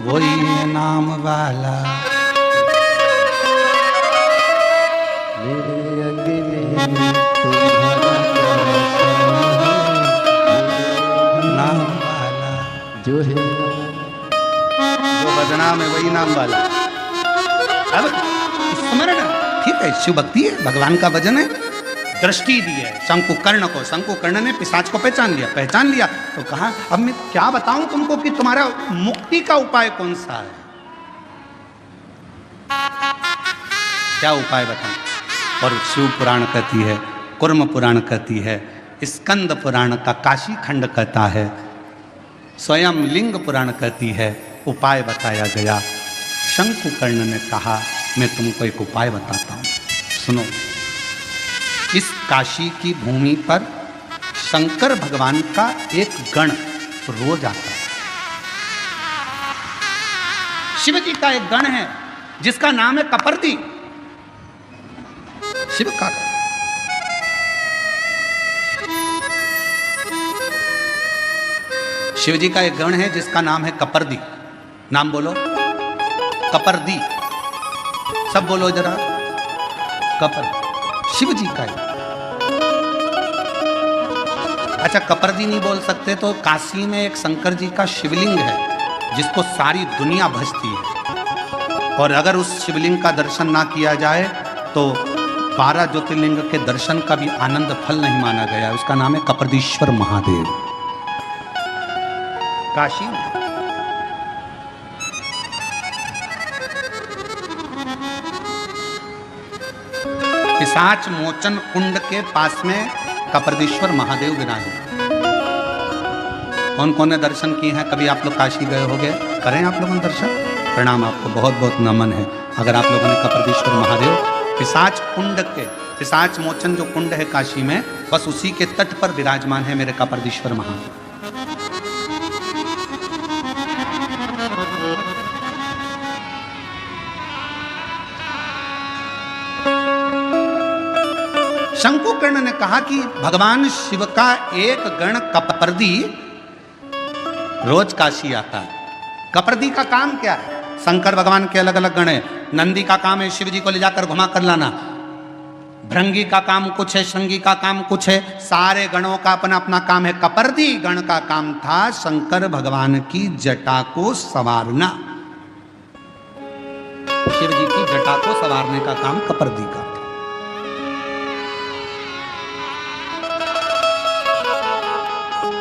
Speaker 1: वही है नाम वाला
Speaker 2: मेरे अंगने में तुम्हारा
Speaker 1: नाम वाला
Speaker 2: जो है,
Speaker 1: जो बदनाम है वही नाम वाला। अब स्मरण, ठीक है, शिव भक्ति है, भगवान का भजन है। दृष्टि दी है शंकुकर्ण को, शंकुकर्ण ने पिशाच को पहचान लिया तो कहा अब मैं क्या बताऊं तुमको कि तुम्हारा मुक्ति का उपाय कौन सा है, क्या उपाय बताऊं? और शिव पुराण कहती है, कुर्म पुराण कहती है, स्कंद पुराण का काशी खंड कहता है, स्वयं लिंग पुराण कहती है, उपाय बताया गया। शंकुकर्ण ने कहा मैं तुमको एक उपाय बताता हूं, सुनो। इस काशी की भूमि पर शंकर भगवान का एक गण रोज आता है। शिव जी का एक गण है जिसका नाम है कपर्दी। शिव का शिव जी का एक गण है जिसका नाम है कपर्दी। नाम बोलो, कपर्दी, सब बोलो जरा, कपर, शिव जी का है। अच्छा कपर्दी नहीं बोल सकते तो काशी में एक शंकर जी का शिवलिंग है जिसको सारी दुनिया भजती है, और अगर उस शिवलिंग का दर्शन ना किया जाए तो 12 ज्योतिर्लिंग के दर्शन का भी आनंद फल नहीं माना गया। उसका नाम है कपर्दीश्वर महादेव, काशी में। पिशाच मोचन कुंड के पास में कपर्दीश्वर महादेव विराजे। कौन कौन ने दर्शन किए हैं? कभी आप लोग काशी गए होंगे, करें आप लोगों ने दर्शन? प्रणाम, आपको बहुत बहुत नमन है। अगर आप लोगों ने कपर्दीश्वर महादेव, पिशाच कुंड के, पिशाच मोचन जो कुंड है काशी में, बस उसी के तट पर विराजमान है मेरे कपर्दीश्वर महादेव। शंकुकर्ण ने कहा कि भगवान शिव का एक गण कपर्दी रोज काशी आता है। कपर्दी का काम क्या है? शंकर भगवान के अलग अलग गण है। नंदी का काम है शिव जी को ले जाकर घुमा कर लाना, भृंगी का काम कुछ है, श्रृंगी का काम कुछ है, सारे गणों का अपना अपना काम है। कपर्दी गण का काम था शंकर भगवान की जटा को संवारना। शिव जी की जटा को संवारने का काम कपर्दी का।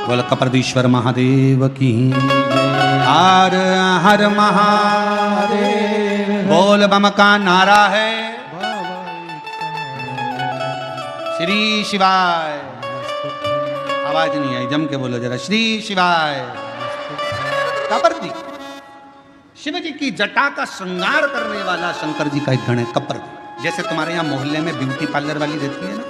Speaker 1: बोल कपर्दीश्वर महादेव की, हर हर महादेव। बोल बम का नारा है, श्री शिवाय। आवाज नहीं आई, जम के बोलो जरा, श्री शिवाय। कपर्दी, शिव जी की जटा का श्रृंगार करने वाला शंकर जी का एक गण है कपर्दी। जैसे तुम्हारे यहाँ मोहल्ले में ब्यूटी पार्लर वाली रहती है ना,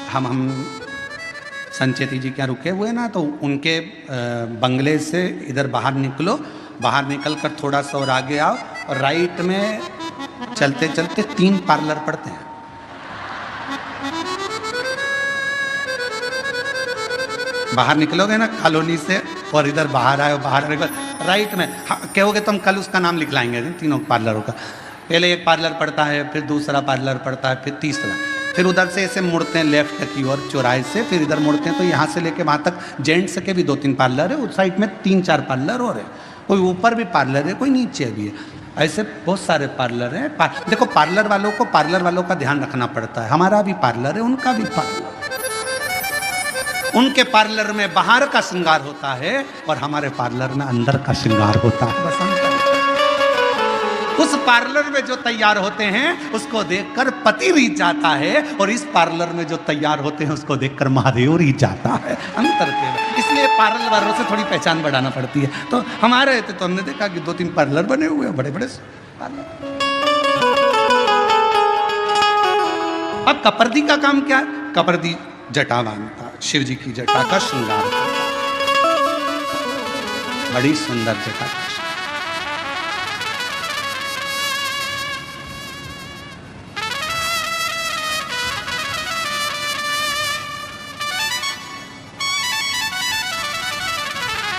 Speaker 1: हम संचेती जी क्या रुके हुए ना, तो उनके बंगले से इधर बाहर निकलो, बाहर निकल कर थोड़ा सा और आगे आओ, और राइट में चलते चलते 3 पार्लर पड़ते हैं। बाहर निकलोगे ना कॉलोनी से और इधर बाहर आए, बाहर आने के बाद राइट में कहोगे तो हम कल उसका नाम लिख लाएंगे 3 पार्लरों का। पहले एक पार्लर पड़ता है, फिर दूसरा पार्लर पड़ता है, फिर तीसरा, फिर उधर से ऐसे मुड़ते हैं लेफ्ट की ओर चौराहे से, फिर इधर मुड़ते हैं, तो यहाँ से लेके वहाँ तक जेंट्स के भी 2-3 पार्लर है, उस साइड में 3-4 पार्लर और है, कोई ऊपर भी पार्लर है, कोई नीचे भी है, ऐसे बहुत सारे पार्लर हैं। देखो पार्लर वालों का ध्यान रखना पड़ता है, हमारा भी पार्लर है, उनका भी पार्लर। उनके पार्लर में बाहर का श्रृंगार होता है और हमारे पार्लर में अंदर का श्रृंगार होता है। बस उस पार्लर में जो तैयार होते हैं उसको देखकर पति रीझ जाता है, और इस पार्लर में जो तैयार होते हैं उसको देखकर महादेव रीझ जाता है। अंतर के, इसलिए पार्लर वालों से थोड़ी पहचान बढ़ाना पड़ती है। तो हमारे थे तो हमने देखा कि 2-3 पार्लर बने हुए हैं, बड़े बड़े पार्लर। अब कपर्दी का काम क्या है? कपर्दी जटा बांधता, शिव जी की जटा का श्रृंगार करता, बड़ी सुंदर जटा का।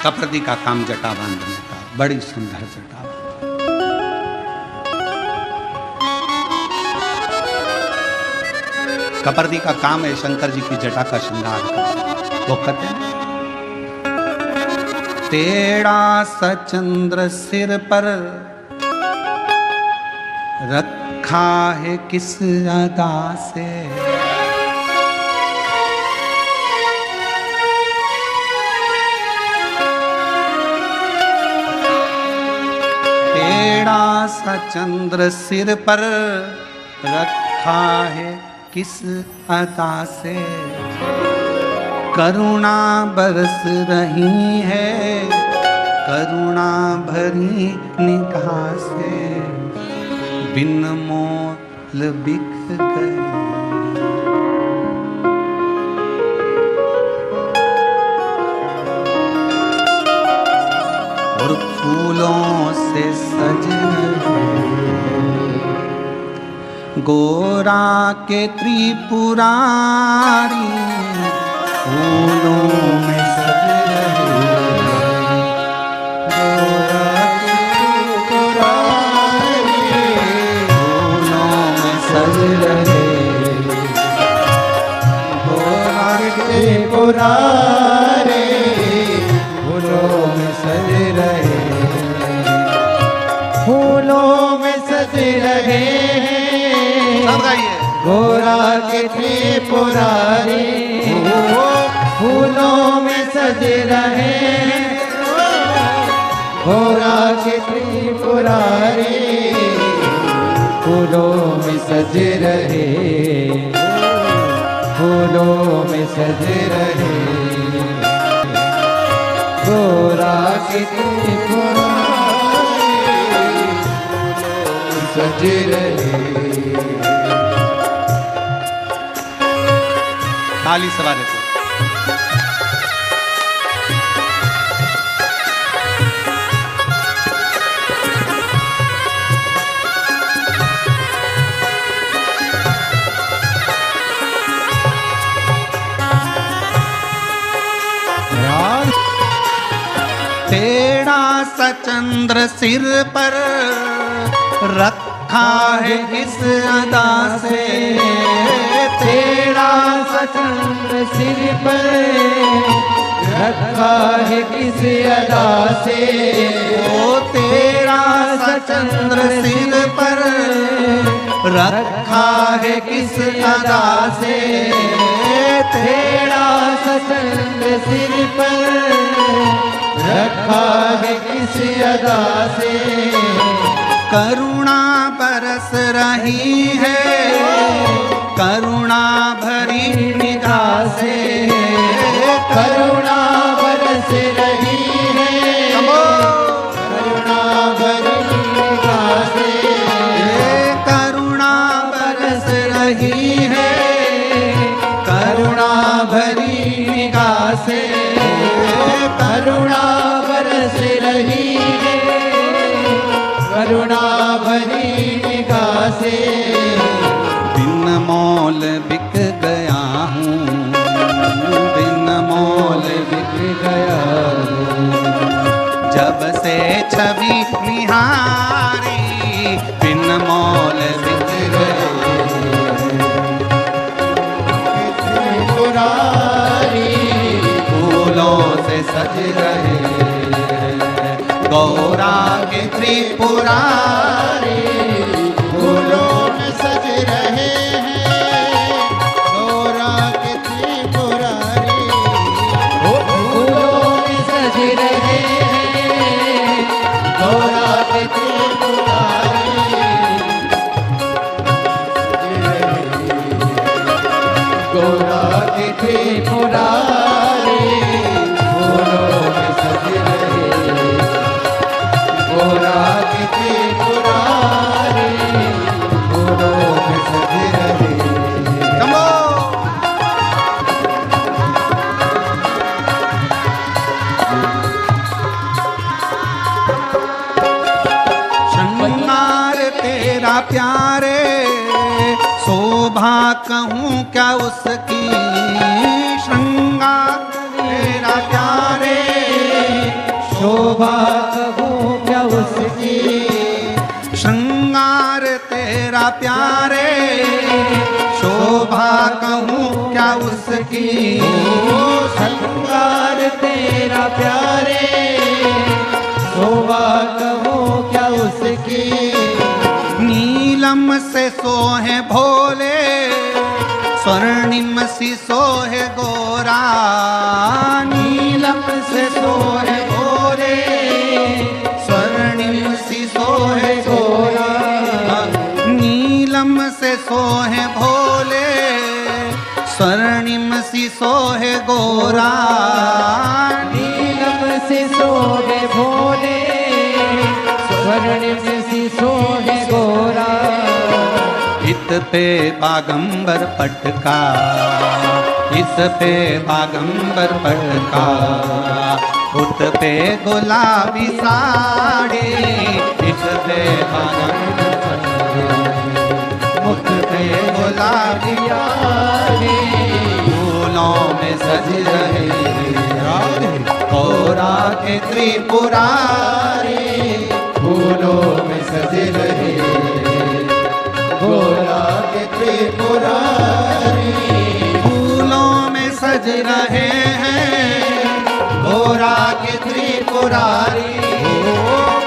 Speaker 1: कपर्दी का काम जटा बांधने का, बड़ी सुंदर जटा। कपर्दी का काम है शंकर जी की जटा का श्रृंगार करना। वो कहते हैं तेरा सचंद्र सिर पर रखा है किस अदा से, तेरा सचंद्र सिर पर रखा है किस अदा से, करुणा बरस रही है करुणा भरी निगाह से, बिन मोल बिक गई। और फूलों से सज गोरा के त्रिपुरारी, फूलों में सज रहे गोरा के त्रिपुरारी, फूलों में सज रहे गोरा के त्रिपुरारी, फूलों में सज रहे, फूलों में सज रहे गोरा के त्रिपुरारी, फूलों में सज रहे गोरा के त्रिपुरारी, फूलों में सज रहे फूलों में सज रहे गोरा के त्रिपुरारी, सज रहे। ताली सवा देते। तेरा सचंद्र सिर पर रखा है किस अदा से, तेरा सचंद्र सिर पर रखा है किस अदा से, ओ तेरा सचंद्र सिर पर रखा है किस अदा से, तेरा सचंद्र सिर पर रखा है किस अदा से, करुणा रही है, करुणा भरी निगाह से,
Speaker 2: करुणा बरस रही है, करुणा भरी निगाह से,
Speaker 1: करुणा बरस रही है, करुणा भरी निगाह से,
Speaker 2: करुणा बरस रही है, करुणा भरी निगाह से।
Speaker 1: बिन मोल बिक गया हूँ, बिन मोल बिक गया हूँ, जब से छवि निहारी, बिन मोल बिक गया।
Speaker 2: पुरारी
Speaker 1: फूलों से सज रहे गौरा के त्रिपुरारी,
Speaker 2: फूलों में सज रहे हैं गौरा के त्रिपुरारी, फूलों में सज रहे हैं गौरा के त्रिपुरारी, गौरा के त्रिपुरारी, फूलों में सज रहे गौरा के त्रिपुरारी, फूलों में सज रहे।
Speaker 1: चलो श्रृंगार तेरा प्यारे, शोभा कहूँ क्या उसकी, श्रृंगार तेरा प्यारे,
Speaker 2: शोभा कहूँ क्या उसकी,
Speaker 1: श्रृंगार तेरा प्यारे, शोभा कहूँ क्या उसकी,
Speaker 2: श्रृंगार तेरा प्यारे, शोभा कहूँ क्या उसकी,
Speaker 1: नीलम से सोहे भोले, स्वर्णिम सी सोहे गोरा,
Speaker 2: नीलम से सोहे भोले,
Speaker 1: स्वर्णिम सी सोहे गोरा, नीलम से सोहे भोले, स्वर्णिम सी सोहे गोरा,
Speaker 2: नीलम से सोहे भोले, स्वर्णिम से सोहे गोरा,
Speaker 1: इत पे बागंबर पटका, इस पे बागंबर पटका, उत पे गुलाबी साड़ी, इस पे बागंबर पटका, उत पे गुलाबी साड़ी, फूलों में सज रहे गौरा के त्रिपुरारी,
Speaker 2: फूलों में सज रहे गौरा के त्रिपुरारी,
Speaker 1: फूलों में सज रहे हैं गौरा के त्रिपुरारी,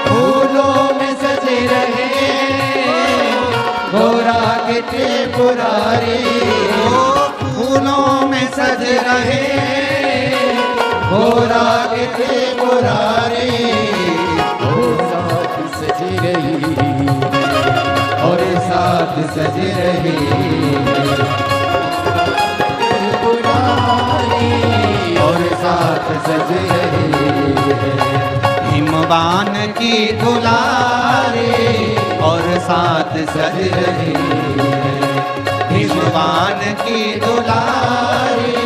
Speaker 2: फूलों में सज रहे गौरा के त्रिपुरारी,
Speaker 1: फूलों में सज रहे
Speaker 2: गौरा के त्रिपुरारी, साथ सज रही और साथ सज रही त्रिपुरारी, और साथ सज रही
Speaker 1: हिमवान की दुलारी, और साथ सज रही हिमवान की दुलारी,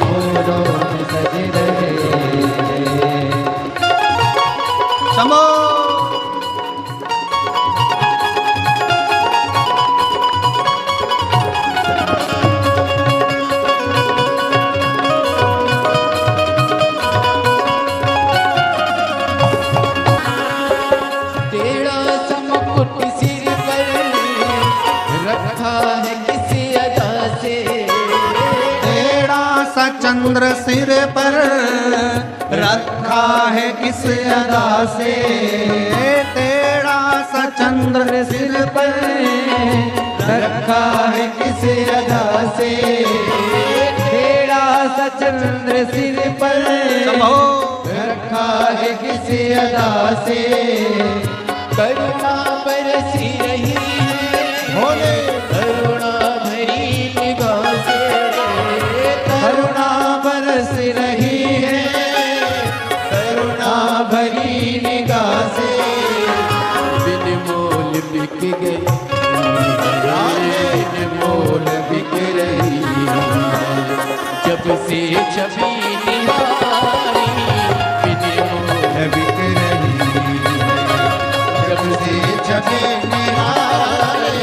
Speaker 2: फूलों में सज रहे।
Speaker 1: समो
Speaker 2: तेरा चमकुट सिर पर रखा है किसी अदा से,
Speaker 1: तेरा सा चंद्र सिर पर रखा है किस अदा से, तेरा सा चंद्र सिर पर
Speaker 2: रखा है किस अदा से, तेरा सा चंद्र सिर पर रखा है किस अदा से, करुणा बरसी रही है,
Speaker 1: हो
Speaker 3: से छवि निहारी बिन मोह
Speaker 2: बिक रही जब से छवि निहारी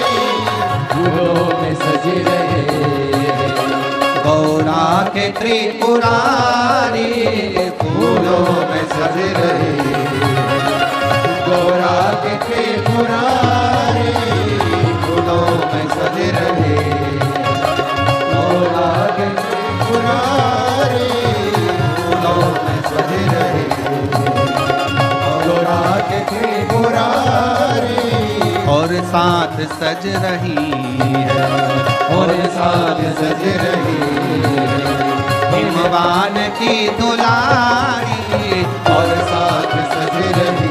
Speaker 2: फूलों में सज रहे
Speaker 1: गौरा के त्रिपुरारी
Speaker 2: फूलों में सज रहे गौरा के त्रिपुरारी फूलों में सज रहे गौरा के त्रिपुरारी फूलों में सज रहे गौरा के त्रिपुरारी
Speaker 1: और साथ सज रही है
Speaker 2: और साथ सज रही
Speaker 1: हिमवान की दुलारी
Speaker 2: और साथ सज रही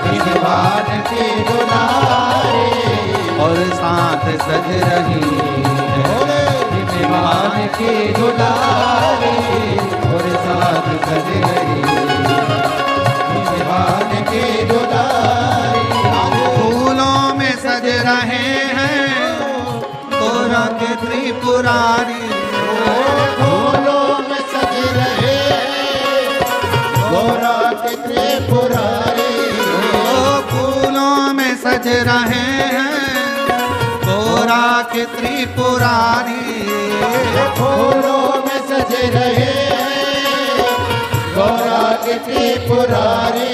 Speaker 2: हिमवान की दुलारी
Speaker 1: और साथ सज रही
Speaker 2: हिमवान की दुलारी और साथ सज रही हिमवान की दुलारी
Speaker 1: फूलों में सज रहे हैं गौरा के त्रिपुरारी
Speaker 2: फूलों में सज रहे गौरा के त्रिपुरारी
Speaker 1: फूलों में सज रहे हैं गौरा के त्रिपुरारी
Speaker 2: फूलों में सज रहे गौरा के त्रिपुरारी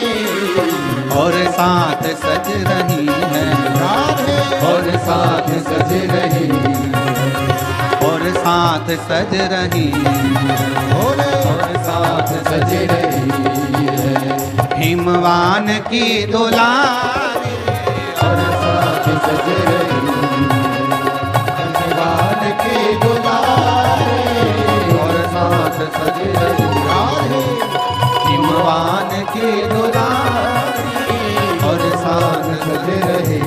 Speaker 1: और साथ सज रही है
Speaker 2: और साथ सज रही
Speaker 1: और साथ सज रही
Speaker 2: और साथ सज रही
Speaker 1: हिमवान की दुलारी
Speaker 2: और साथ सज रही हिमवान की दुलारी और साथ सज रही
Speaker 1: हिमवान की दुलारी
Speaker 2: और साथ सज रही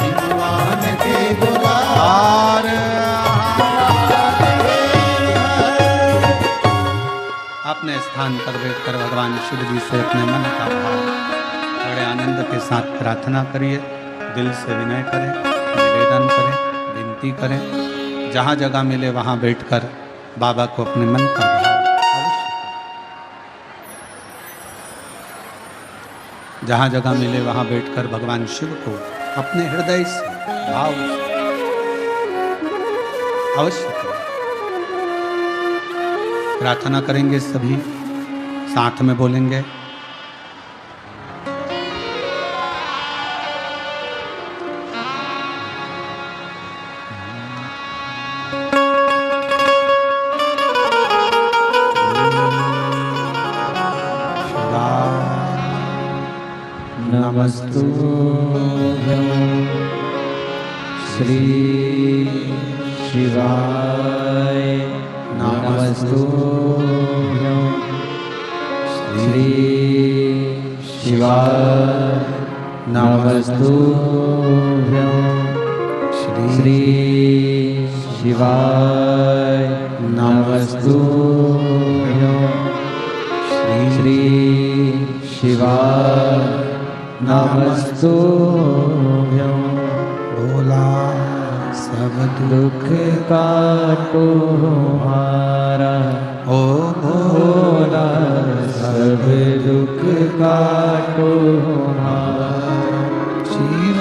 Speaker 2: हिमवान की दुलारी
Speaker 1: अपने स्थान पर बैठकर भगवान शिव जी से अपने मन का भाव बड़े आनंद के साथ प्रार्थना करिए, दिल से विनय करें, निवेदन करें, विनती करें। जहाँ जगह मिले वहाँ बैठकर बाबा को अपने मन का भाव अवश्य करें। जहाँ जगह मिले वहाँ बैठकर भगवान शिव को अपने हृदय से भाव से अवश्य करें। प्रार्थना करेंगे, सभी साथ में बोलेंगे।
Speaker 2: नमस्तुभ्यं श्री शिवाय नमस्तुभ्यं श्री शिवाय नमस्तुभ्यं श्री शिवाय नमस्तुभ्यं श्री शिवाय नमस्तुभ्यं
Speaker 1: बोला सब
Speaker 2: दुख काटो हमारा
Speaker 1: ओ
Speaker 2: भोला सब दुख काटो हमारा शिव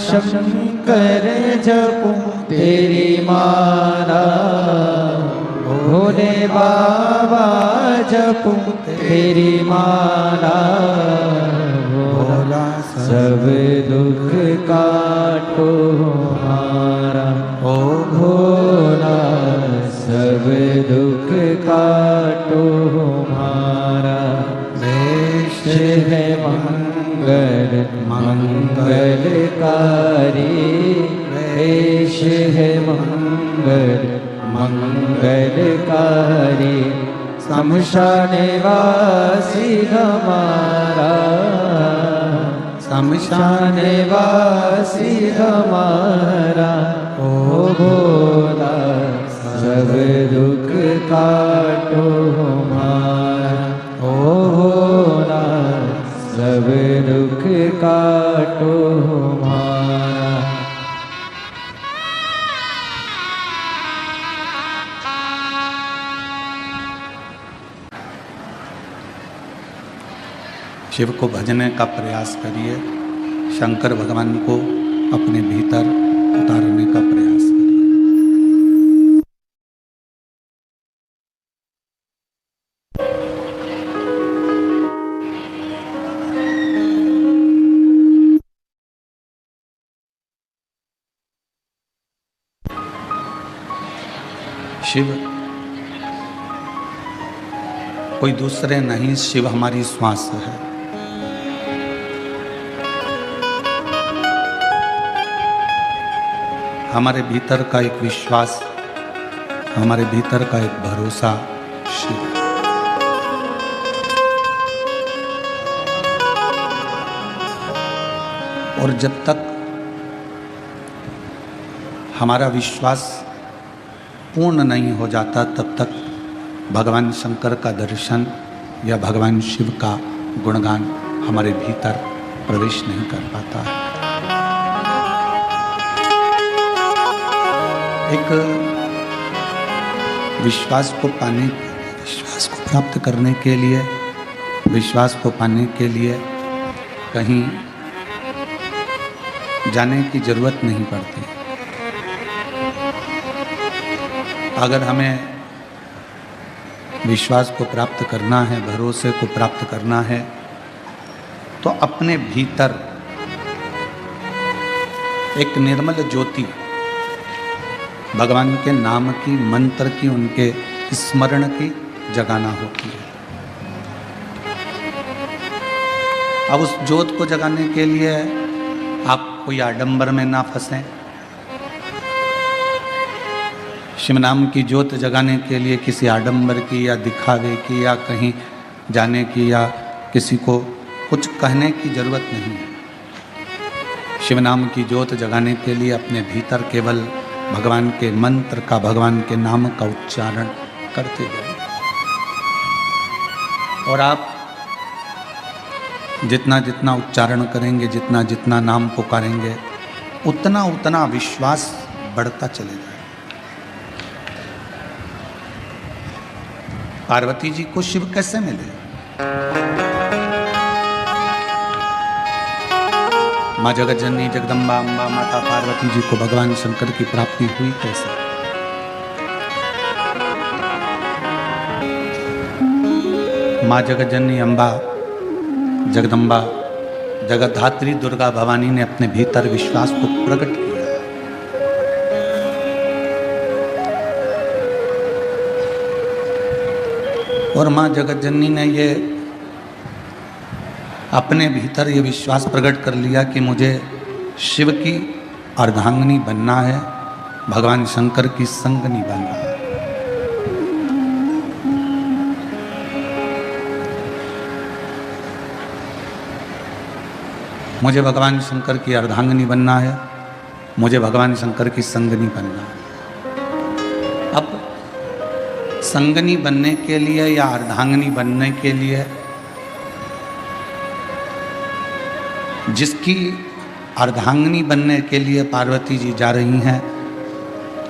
Speaker 2: शंकर जपो तेरी माला भोले बाबा जपो तेरी माला
Speaker 1: बोला
Speaker 2: सब दुख काटो हमारा
Speaker 1: ओ
Speaker 2: भोला सब दुख काटो हमारा वेश है मंगल मंगलकारी वेश है मंगल मंगलकारी शमशान वासी हमारा शमशान वासी हमारा ओ भोला सब दुख काटो हमारा ओ भोला सब दुख काटो हमारा
Speaker 1: शिव को भजने का प्रयास करिए, शंकर भगवान को अपने भीतर उतारने का प्रयास करिए। शिव कोई दूसरे नहीं, शिव हमारी श्वास है। हमारे भीतर का एक विश्वास, हमारे भीतर का एक भरोसा शिव। और जब तक हमारा विश्वास पूर्ण नहीं हो जाता तब तक भगवान शंकर का दर्शन या भगवान शिव का गुणगान हमारे भीतर प्रवेश नहीं कर पाता है। एक विश्वास को पाने, विश्वास को प्राप्त करने के लिए, विश्वास को पाने के लिए कहीं जाने की जरूरत नहीं पड़ती। अगर हमें विश्वास को प्राप्त करना है, भरोसे को प्राप्त करना है, तो अपने भीतर एक निर्मल ज्योति भगवान के नाम की, मंत्र की, उनके स्मरण की जगाना होती है। अब उस ज्योत को जगाने के लिए आप कोई आडंबर में ना फंसें। शिव नाम की ज्योत जगाने के लिए किसी आडंबर की या दिखावे की या कहीं जाने की या किसी को कुछ कहने की जरूरत नहीं है। शिव नाम की ज्योत जगाने के लिए अपने भीतर केवल भगवान के मंत्र का, भगवान के नाम का उच्चारण करते जाइए। और आप जितना जितना उच्चारण करेंगे, जितना जितना नाम पुकारेंगे, उतना उतना विश्वास बढ़ता चलेगा। पार्वती जी को शिव कैसे मिले? माँ जगत जननी जगदम्बा अम्बा माता पार्वती जी को भगवान शंकर की प्राप्ति हुई कैसे? माँ जगत जननी अम्बा जगदम्बा जगतधात्री दुर्गा भवानी ने अपने भीतर विश्वास को प्रकट किया। और माँ जगत जननी ने ये अपने भीतर ये विश्वास प्रकट कर लिया कि मुझे शिव की अर्धांगिनी बनना है, भगवान शंकर की संगनी बनना है। मुझे भगवान शंकर की अर्धांगिनी बनना है, मुझे भगवान शंकर की संगनी बनना है। अब संगनी बनने के लिए या अर्धांगिनी बनने के लिए जिसकी अर्धांगिनी बनने के लिए पार्वती जी जा रही हैं,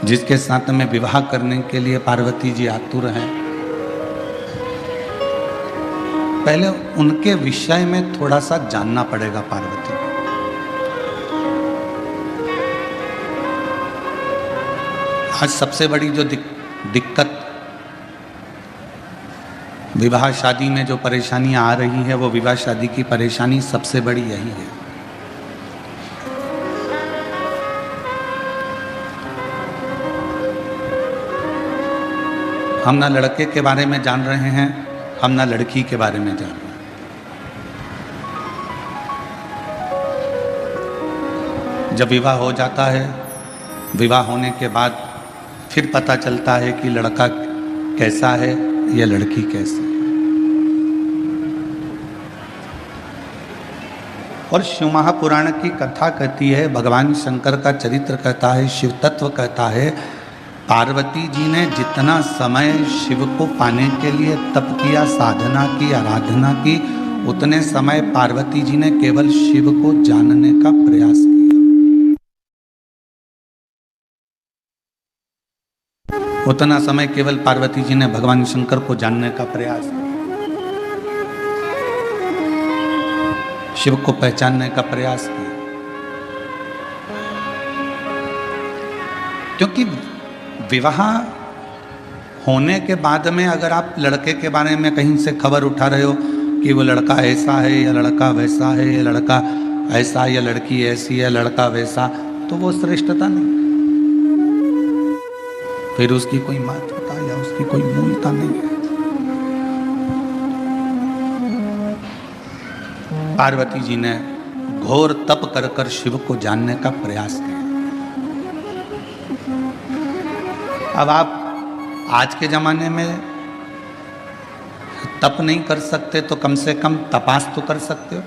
Speaker 1: जिसके साथ में विवाह करने के लिए पार्वती जी आतुर हैं, पहले उनके विषय में थोड़ा सा जानना पड़ेगा पार्वती को। आज सबसे बड़ी जो दिक्कत विवाह शादी में जो परेशानियां आ रही है, वो विवाह शादी की परेशानी सबसे बड़ी यही है। हम ना लड़के के बारे में जान रहे हैं, हम ना लड़की के बारे में जान रहे हैं। जब विवाह हो जाता है, विवाह होने के बाद फिर पता चलता है कि लड़का कैसा है या लड़की कैसी। और शिव महापुराण की कथा कहती है, भगवान शंकर का चरित्र कहता है, शिव तत्व कहता है, पार्वती जी ने जितना समय शिव को पाने के लिए तप किया, साधना की, आराधना की, उतने समय पार्वती जी ने केवल शिव को जानने का प्रयास किया। उतना समय केवल पार्वती जी ने भगवान शंकर को जानने का प्रयास किया। शिव को पहचानने का प्रयास किया। क्योंकि विवाह होने के बाद में अगर आप लड़के के बारे में कहीं से खबर उठा रहे हो कि वो लड़का ऐसा है या लड़का वैसा है या लड़का ऐसा या लड़की ऐसी है लड़का वैसा, तो वो श्रेष्ठता नहीं, फिर उसकी कोई महत्वता या उसकी कोई मूलता नहीं है। पार्वती जी ने घोर तप कर कर शिव को जानने का प्रयास किया। अब आप आज के जमाने में तप नहीं कर सकते तो कम से कम तपास तो कर सकते हो।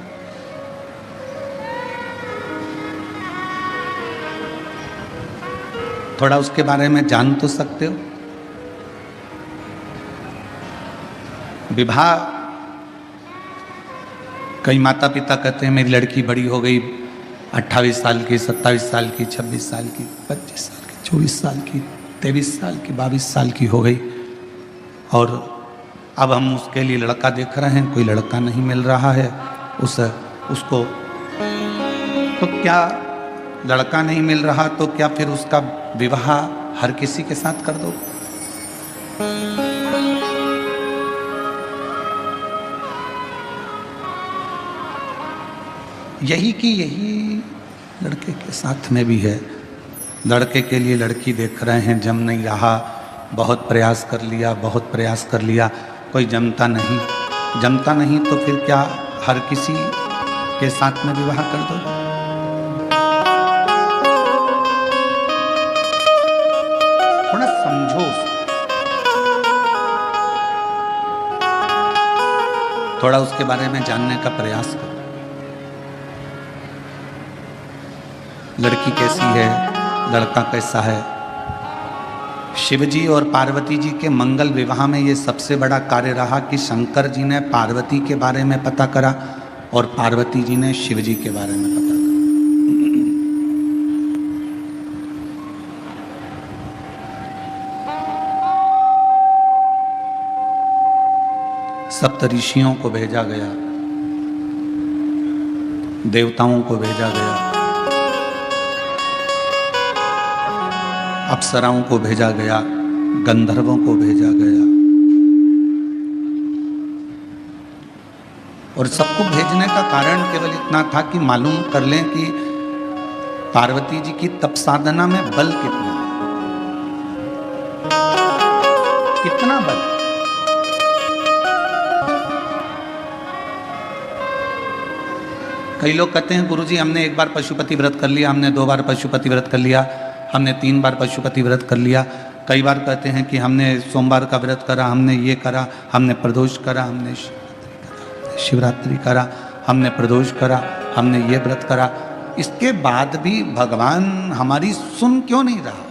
Speaker 1: थोड़ा उसके बारे में जान तो सकते हो। विवाह, कई माता पिता कहते हैं मेरी लड़की बड़ी हो गई, 28 साल की, 27 साल की, 26 साल की, 25 साल की, 24 साल की, 23 साल की, 22 साल की हो गई और अब हम उसके लिए लड़का देख रहे हैं, कोई लड़का नहीं मिल रहा है उसको, तो क्या लड़का नहीं मिल रहा तो क्या फिर उसका विवाह हर किसी के साथ कर दो? यही लड़के के साथ में भी है। लड़के के लिए लड़की देख रहे हैं, जम नहीं रहा, बहुत प्रयास कर लिया, कोई जमता नहीं तो फिर क्या हर किसी के साथ में विवाह कर दो? थोड़ा समझो, थोड़ा उसके बारे में जानने का प्रयास करो। लड़की कैसी है, लड़का कैसा है। शिवजी और पार्वती जी के मंगल विवाह में ये सबसे बड़ा कार्य रहा कि शंकर जी ने पार्वती के बारे में पता करा और पार्वती जी ने शिवजी के बारे में पता करा। सप्तऋषियों को भेजा गया, देवताओं को भेजा गया, अप्सराओं को भेजा गया, गंधर्वों को भेजा गया और सबको भेजने का कारण केवल इतना था कि मालूम कर लें कि पार्वती जी की तप साधना में बल कितना बल। कई लोग कहते हैं गुरुजी हमने एक बार पशुपति व्रत कर लिया, हमने 2 बार पशुपति व्रत कर लिया, हमने 3 बार पशुपति व्रत कर लिया। कई बार कहते हैं कि हमने सोमवार का व्रत करा, हमने ये करा, हमने प्रदोष करा, हमने शिवरात्रि करा, हमने प्रदोष करा, हमने ये व्रत करा। इसके बाद भी भगवान हमारी सुन क्यों नहीं रहा?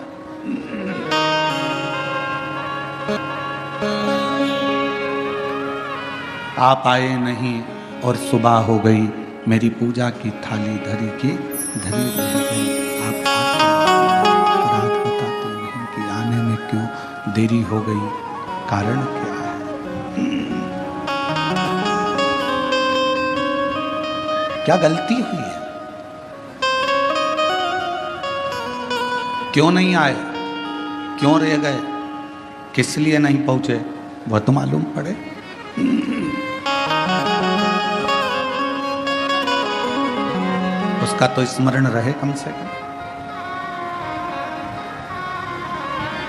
Speaker 1: आप आए नहीं और सुबह हो गई, मेरी पूजा की थाली धरी रह गई। आप रात बताते नहीं कि आने में क्यों देरी हो गई, कारण क्या है? क्या गलती हुई है? क्यों नहीं आए, क्यों रह गए, किस लिए नहीं पहुंचे, वह तो मालूम पड़े। उसका तो स्मरण रहे कम से कम।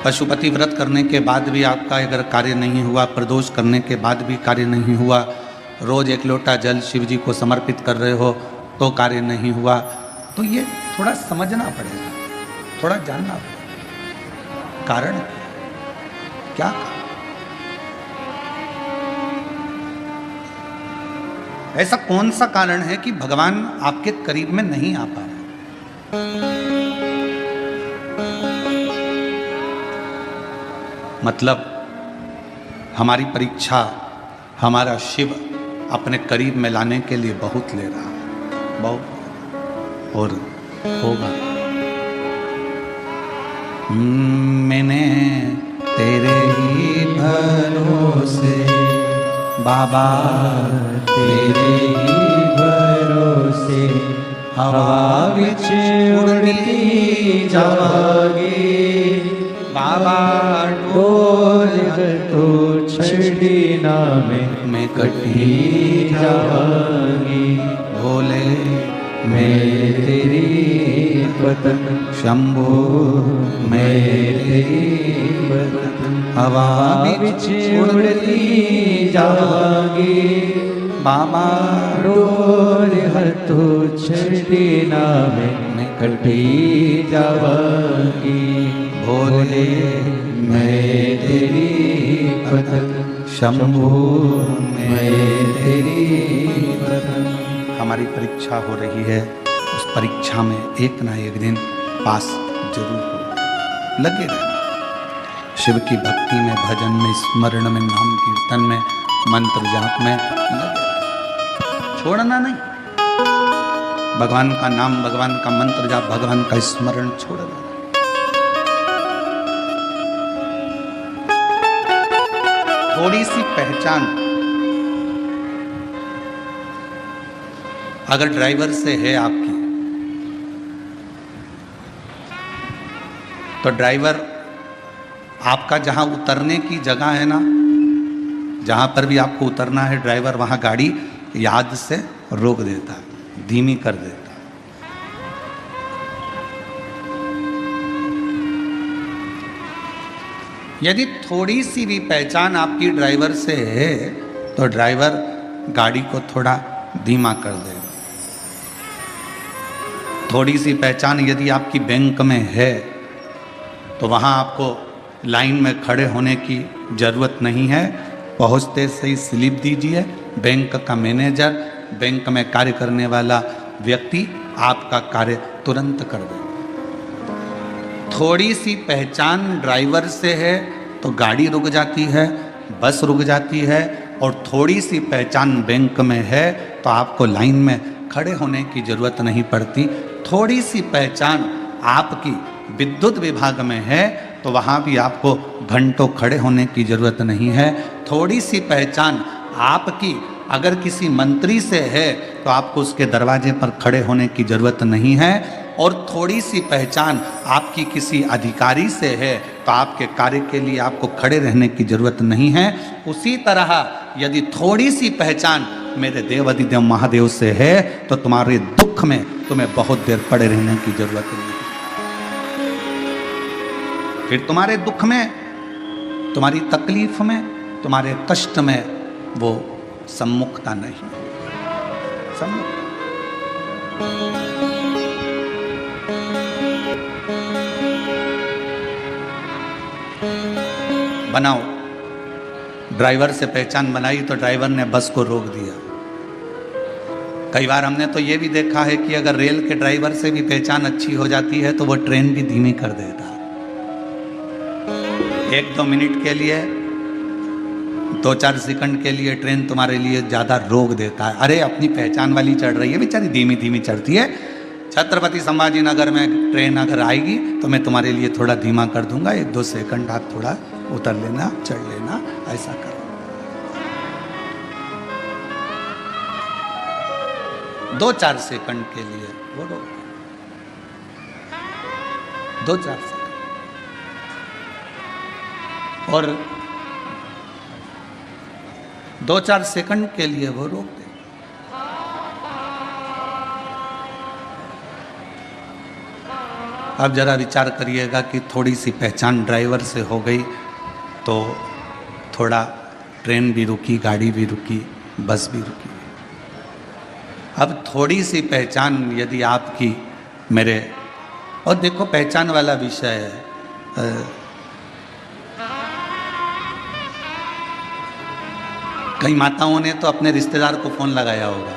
Speaker 1: पशुपति व्रत करने के बाद भी आपका अगर कार्य नहीं हुआ, प्रदोष करने के बाद भी कार्य नहीं हुआ, रोज 1 लोटा जल शिव जी को समर्पित कर रहे हो तो कार्य नहीं हुआ, तो ये थोड़ा समझना पड़ेगा, थोड़ा जानना पड़ेगा कारण क्या। ऐसा कौन सा कारण है कि भगवान आपके करीब में नहीं आ पा रहे? मतलब हमारी परीक्षा हमारा शिव अपने करीब में लाने के लिए बहुत ले रहा है, बहुत, और होगा। मैंने तेरे ही भरोसे बाबा, तेरे ही भरोसे
Speaker 2: से हवा विच उड़ती जावांगी
Speaker 1: बाबा
Speaker 2: डोर तो छड़ी ना मैं कटी जावांगी
Speaker 1: भोले
Speaker 2: मैं तेरी पतन
Speaker 1: शंभो
Speaker 2: मैं तेरी पतन
Speaker 1: हवा
Speaker 2: विच उड़ती जावांगी
Speaker 1: बाबा
Speaker 2: डोर तो छड़ी ना मैं कटी जावांगी भोले मैं तेरी पतन
Speaker 1: शंभो
Speaker 2: मैं तेरी पतन।
Speaker 1: हमारी परीक्षा हो रही है, उस परीक्षा में एक ना एक दिन पास जरूर हो। लगे रहना शिव की भक्ति में, भजन में, स्मरण में, नाम कीर्तन में, मंत्र जाप में लगे रहना, छोड़ना नहीं। भगवान का नाम, भगवान का मंत्र जाप, भगवान का स्मरण छोड़ना नहीं। थोड़ी सी पहचान अगर ड्राइवर से है आपकी, तो ड्राइवर आपका जहां उतरने की जगह है ना, जहां पर भी आपको उतरना है, ड्राइवर वहां गाड़ी याद से रोक देता है, धीमी कर देता है। यदि थोड़ी सी भी पहचान आपकी ड्राइवर से है, तो ड्राइवर गाड़ी को थोड़ा धीमा कर देगा। थोड़ी सी पहचान यदि आपकी बैंक में है, तो वहाँ आपको लाइन में खड़े होने की ज़रूरत नहीं है। पहुँचते से ही स्लिप दीजिए, बैंक का मैनेजर, बैंक में कार्य करने वाला व्यक्ति आपका कार्य तुरंत कर देगा। थोड़ी सी पहचान ड्राइवर से है तो गाड़ी रुक जाती है, बस रुक जाती है, और थोड़ी सी पहचान बैंक में है तो आपको लाइन में खड़े होने की ज़रूरत नहीं पड़ती। थोड़ी सी पहचान आपकी विद्युत विभाग में है तो वहाँ भी आपको घंटों खड़े होने की ज़रूरत नहीं है। थोड़ी सी पहचान आपकी अगर किसी मंत्री से है तो आपको उसके दरवाजे पर खड़े होने की ज़रूरत नहीं है। और थोड़ी सी पहचान आपकी किसी अधिकारी से है तो आपके कार्य के लिए आपको खड़े रहने की ज़रूरत नहीं है। उसी तरह यदि थोड़ी सी पहचान मेरे देव अधिदेव महादेव से है तो तुम्हारे दुख में तुम्हें बहुत देर पड़े रहने की जरूरत नहीं। फिर तुम्हारे दुख में, तुम्हारी तकलीफ में, तुम्हारे कष्ट में वो सम्मुखता नहीं, सम्मुख बनाओ। ड्राइवर से पहचान बनाई तो ड्राइवर ने बस को रोक दिया। कई बार हमने तो ये भी देखा है कि अगर रेल के ड्राइवर से भी पहचान अच्छी हो जाती है तो वो ट्रेन भी धीमी कर देता है। 1-2 मिनट के लिए, 2-4 सेकंड के लिए ट्रेन तुम्हारे लिए ज़्यादा रोक देता है। अरे अपनी पहचान वाली चढ़ रही है, बेचारी धीमी धीमी चढ़ती है। छत्रपति संभाजी नगर में ट्रेन अगर आएगी तो मैं तुम्हारे लिए थोड़ा धीमा कर दूंगा, 1-2 सेकंड आप थोड़ा उतर लेना, चढ़ लेना, ऐसा करो। 2-4 सेकंड के लिए वो रोक, 2-4 सेकंड, और 2-4 सेकंड के लिए वो रोक दे। अब जरा विचार करिएगा कि थोड़ी सी पहचान ड्राइवर से हो गई तो थोड़ा ट्रेन भी रुकी, गाड़ी भी रुकी, बस भी रुकी। अब थोड़ी सी पहचान यदि आपकी मेरे, और देखो पहचान वाला विषय है, कई माताओं ने तो अपने रिश्तेदार को फोन लगाया होगा,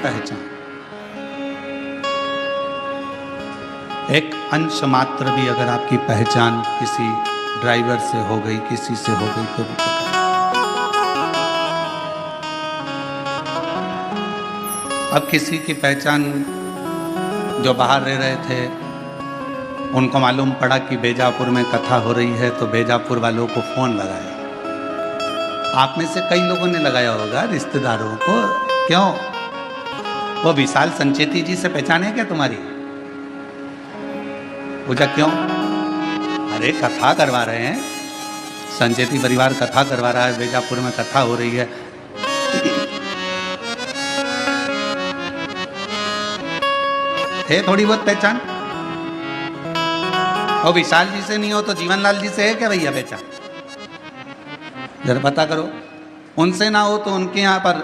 Speaker 1: पहचान, एक अंश मात्र भी अगर आपकी पहचान किसी ड्राइवर से हो गई, किसी से हो गई तो भी अब किसी की पहचान जो बाहर रह रहे थे, उनको मालूम पड़ा कि बेजापुर में कथा हो रही है, तो बेजापुर वालों को फोन लगाया। आप में से कई लोगों ने लगाया होगा रिश्तेदारों को, क्यों? वो विशाल संचेती जी से पहचान है क्या तुम्हारी? पूछा क्यों? अरे कथा करवा रहे हैं, संचेती परिवार कथा करवा रहा है, बेजापुर में कथा हो रही है। है थोड़ी बहुत पहचान? और विशाल जी से नहीं हो तो जीवनलाल जी से है क्या भैया पहचान? जरा पता करो। उनसे ना हो तो उनके यहाँ पर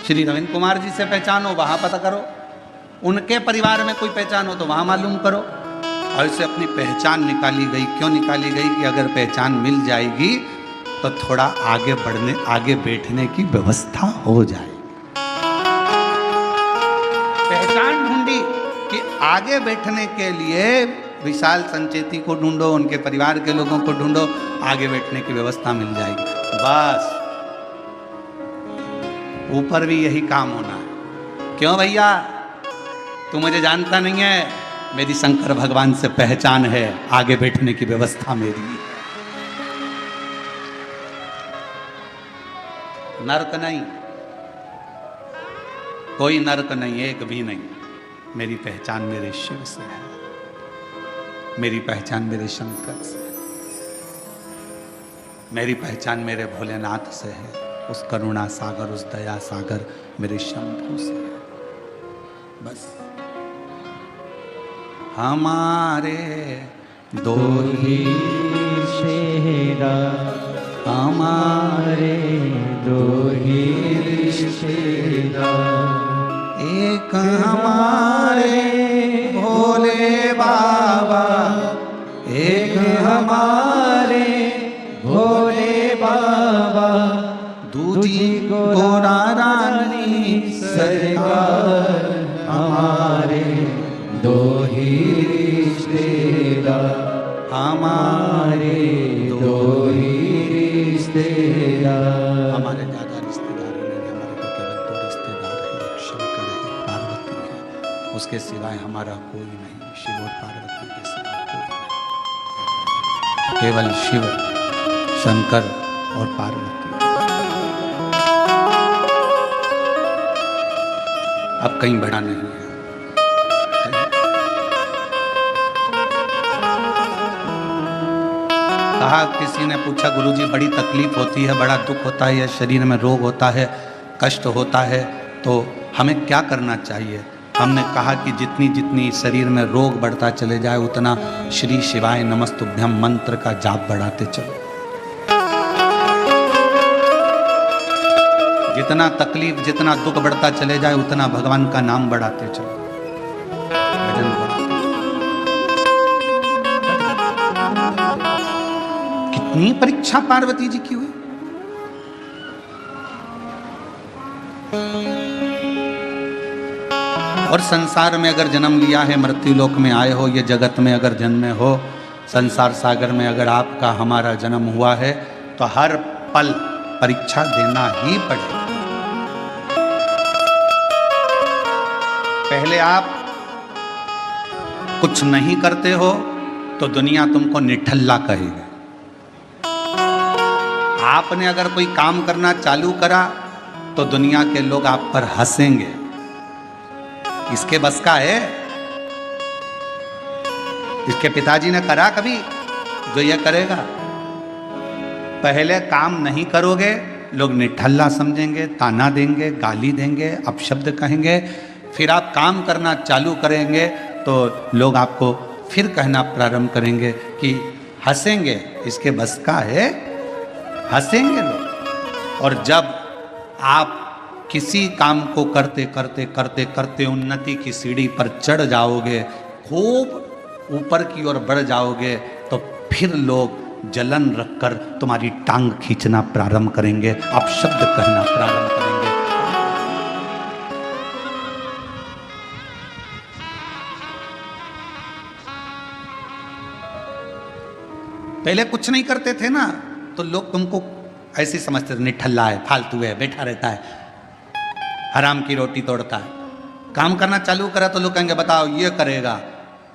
Speaker 1: श्री रविंद्र कुमार जी से पहचान हो, वहां पता करो। उनके परिवार में कोई पहचान हो तो वहां मालूम करो। और इससे अपनी पहचान निकाली गई। क्यों निकाली गई? कि अगर पहचान मिल जाएगी तो थोड़ा आगे बढ़ने, आगे बैठने की व्यवस्था हो जाएगी। पहचान ढूंढी कि आगे बैठने के लिए विशाल संचेती को ढूंढो, उनके परिवार के लोगों को ढूंढो, आगे बैठने की व्यवस्था मिल जाएगी। बस ऊपर भी यही काम होना है। क्यों भैया? तू मुझे जानता नहीं है, मेरी शंकर भगवान से पहचान है, आगे बैठने की व्यवस्था मेरी। नर्क नहीं, कोई नर्क नहीं, एक भी नहीं। मेरी पहचान मेरे शिव से है, मेरी पहचान मेरे शंकर से है, मेरी पहचान मेरे भोलेनाथ से है, उस करुणा सागर, उस दया सागर मेरे शंभू से है। बस हमारे दो ही
Speaker 2: शेरा, हमारे दो ही रिश्तेदार,
Speaker 1: एक हमारे भोले बाबा,
Speaker 2: एक हमारे भोले बाबा,
Speaker 1: दूजी गोरा रानी
Speaker 2: सरकार, हमारे दो ही रिश्तेदार, हमारे दो ही रिश्तेदार।
Speaker 1: हमारे ज़्यादा रिश्तेदार नहीं, हमारे को केवल दो रिश्तेदार हैं, एक शंकर है, एक पार्वती है। उसके सिवाय हमारा कोई नहीं, शिव और पार्वती के सिवाय कोई नहीं, केवल शिव, शंकर और पार्वती। अब कहीं बड़ा नहीं है। कहा, किसी ने पूछा गुरुजी बड़ी तकलीफ होती है, बड़ा दुख होता है, या शरीर में रोग होता है, कष्ट होता है, तो हमें क्या करना चाहिए? हमने कहा कि जितनी जितनी शरीर में रोग बढ़ता चले जाए, उतना श्री शिवाय नमस्तुभ्यम मंत्र का जाप बढ़ाते चलो। जितना तकलीफ, जितना दुख बढ़ता चले जाए, उतना भगवान का नाम बढ़ाते चलो, भजन बढ़ाते। कितनी परीक्षा पार्वती जी की हुई। और संसार में अगर जन्म लिया है, मृत्यु लोक में आए हो, ये जगत में अगर जन्मे हो, संसार सागर में अगर आपका हमारा जन्म हुआ है, तो हर पल परीक्षा देना ही पड़ेगा। पहले आप कुछ नहीं करते हो तो दुनिया तुमको निठल्ला कहेगी। आपने अगर कोई काम करना चालू करा तो दुनिया के लोग आप पर हंसेंगे। इसके बस का है? इसके पिताजी ने करा कभी जो ये करेगा? पहले काम नहीं करोगे, लोग निठल्ला समझेंगे, ताना देंगे, गाली देंगे, अपशब्द कहेंगे। फिर आप काम करना चालू करेंगे तो लोग आपको फिर कहना प्रारंभ करेंगे कि हंसेंगे। इसके बस का है? हंसेंगे लोग। और जब आप किसी काम को करते करते करते करते उन्नति की सीढ़ी पर चढ़ जाओगे, खूब ऊपर की ओर बढ़ जाओगे, तो फिर लोग जलन रखकर तुम्हारी टांग खींचना प्रारंभ करेंगे, अपशब्द कहना प्रारंभ करेंगे। पहले कुछ नहीं करते थे ना, तो लोग तुमको ऐसे समझते थे, निठल्ला है, फालतू है, बैठा रहता है, हराम की रोटी तोड़ता है। काम करना चालू करा तो लोग कहेंगे बताओ ये करेगा,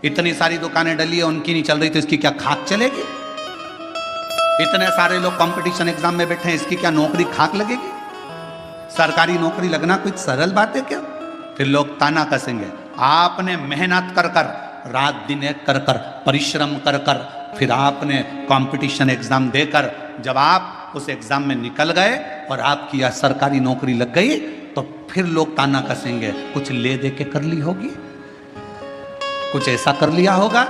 Speaker 1: इतनी सारी दुकानें डली है उनकी नहीं चल रही तो इसकी क्या खाक चलेगी? इतने सारे लोग कंपटीशन एग्जाम में बैठे हैं, इसकी क्या नौकरी खाक लगेगी? सरकारी नौकरी लगना कोई सरल बात है क्या? फिर लोग ताना कसेंगे, आपने मेहनत कर कर, रात दिन एक कर कर, परिश्रम कर कर, फिर आपने कंपटीशन एग्जाम देकर जब आप उस एग्जाम में निकल गए और आपकी यह सरकारी नौकरी लग गई, तो फिर लोग ताना कसेंगे, कुछ ले दे के कर ली होगी, कुछ ऐसा कर लिया होगा,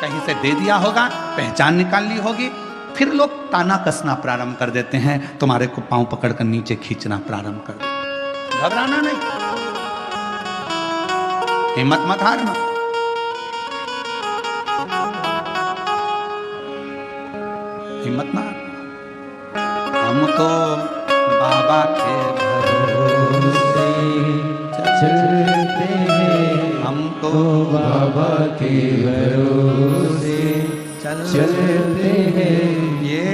Speaker 1: कहीं से दे दिया होगा, पहचान निकाल ली होगी। फिर लोग ताना कसना प्रारंभ कर देते हैं, तुम्हारे को पांव पकड़कर नीचे खींचना प्रारंभ कर देते। घबराना नहीं, हिम्मत मत हारना। हिम्मत ना हारना। हम तो बाबा के भरोसे
Speaker 2: चलते हैं,
Speaker 1: हम तो
Speaker 2: बाबा के भरोसे चलते हैं।
Speaker 1: ये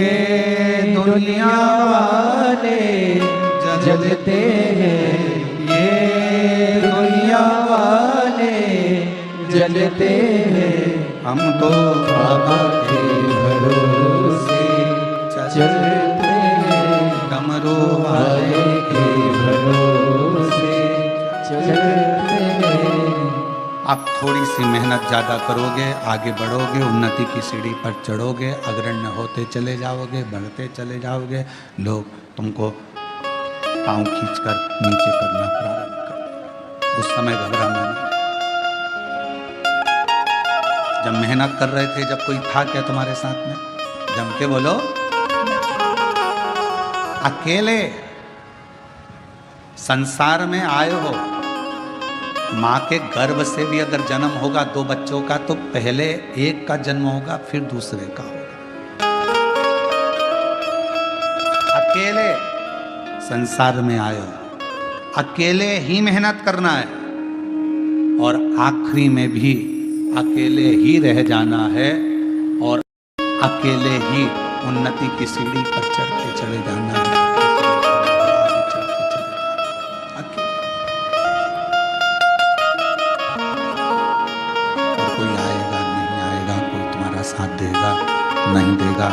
Speaker 1: दुनिया
Speaker 2: वाले जलते हैं, ये दुनिया वाले जलते हैं।
Speaker 1: हम तो
Speaker 2: बाबा के भरोसे चलते हैं,
Speaker 1: डमरू
Speaker 2: वाले के भरोसे चलते हैं।
Speaker 1: आप थोड़ी सी मेहनत ज़्यादा करोगे, आगे बढ़ोगे, उन्नति की सीढ़ी पर चढ़ोगे, अग्रण्य होते चले जाओगे, बढ़ते चले जाओगे, लोग तुमको पाँव खींचकर नीचे करना प्रारंभ कर देंगे। उस समय घबराना नहीं। जब मेहनत कर रहे थे, जब कोई था क्या तुम्हारे साथ में? जम के बोलो। अकेले संसार में आए हो, माँ के गर्भ से भी अगर जन्म होगा 2 बच्चों का, तो पहले एक का जन्म होगा, फिर दूसरे का होगा। अकेले संसार में आए हो, अकेले ही मेहनत करना है और आखिरी में भी अकेले ही रह जाना है और अकेले ही उन्नति की सीढ़ी पर चढ़ते चले जाना है। साथ देगा नहीं देगा,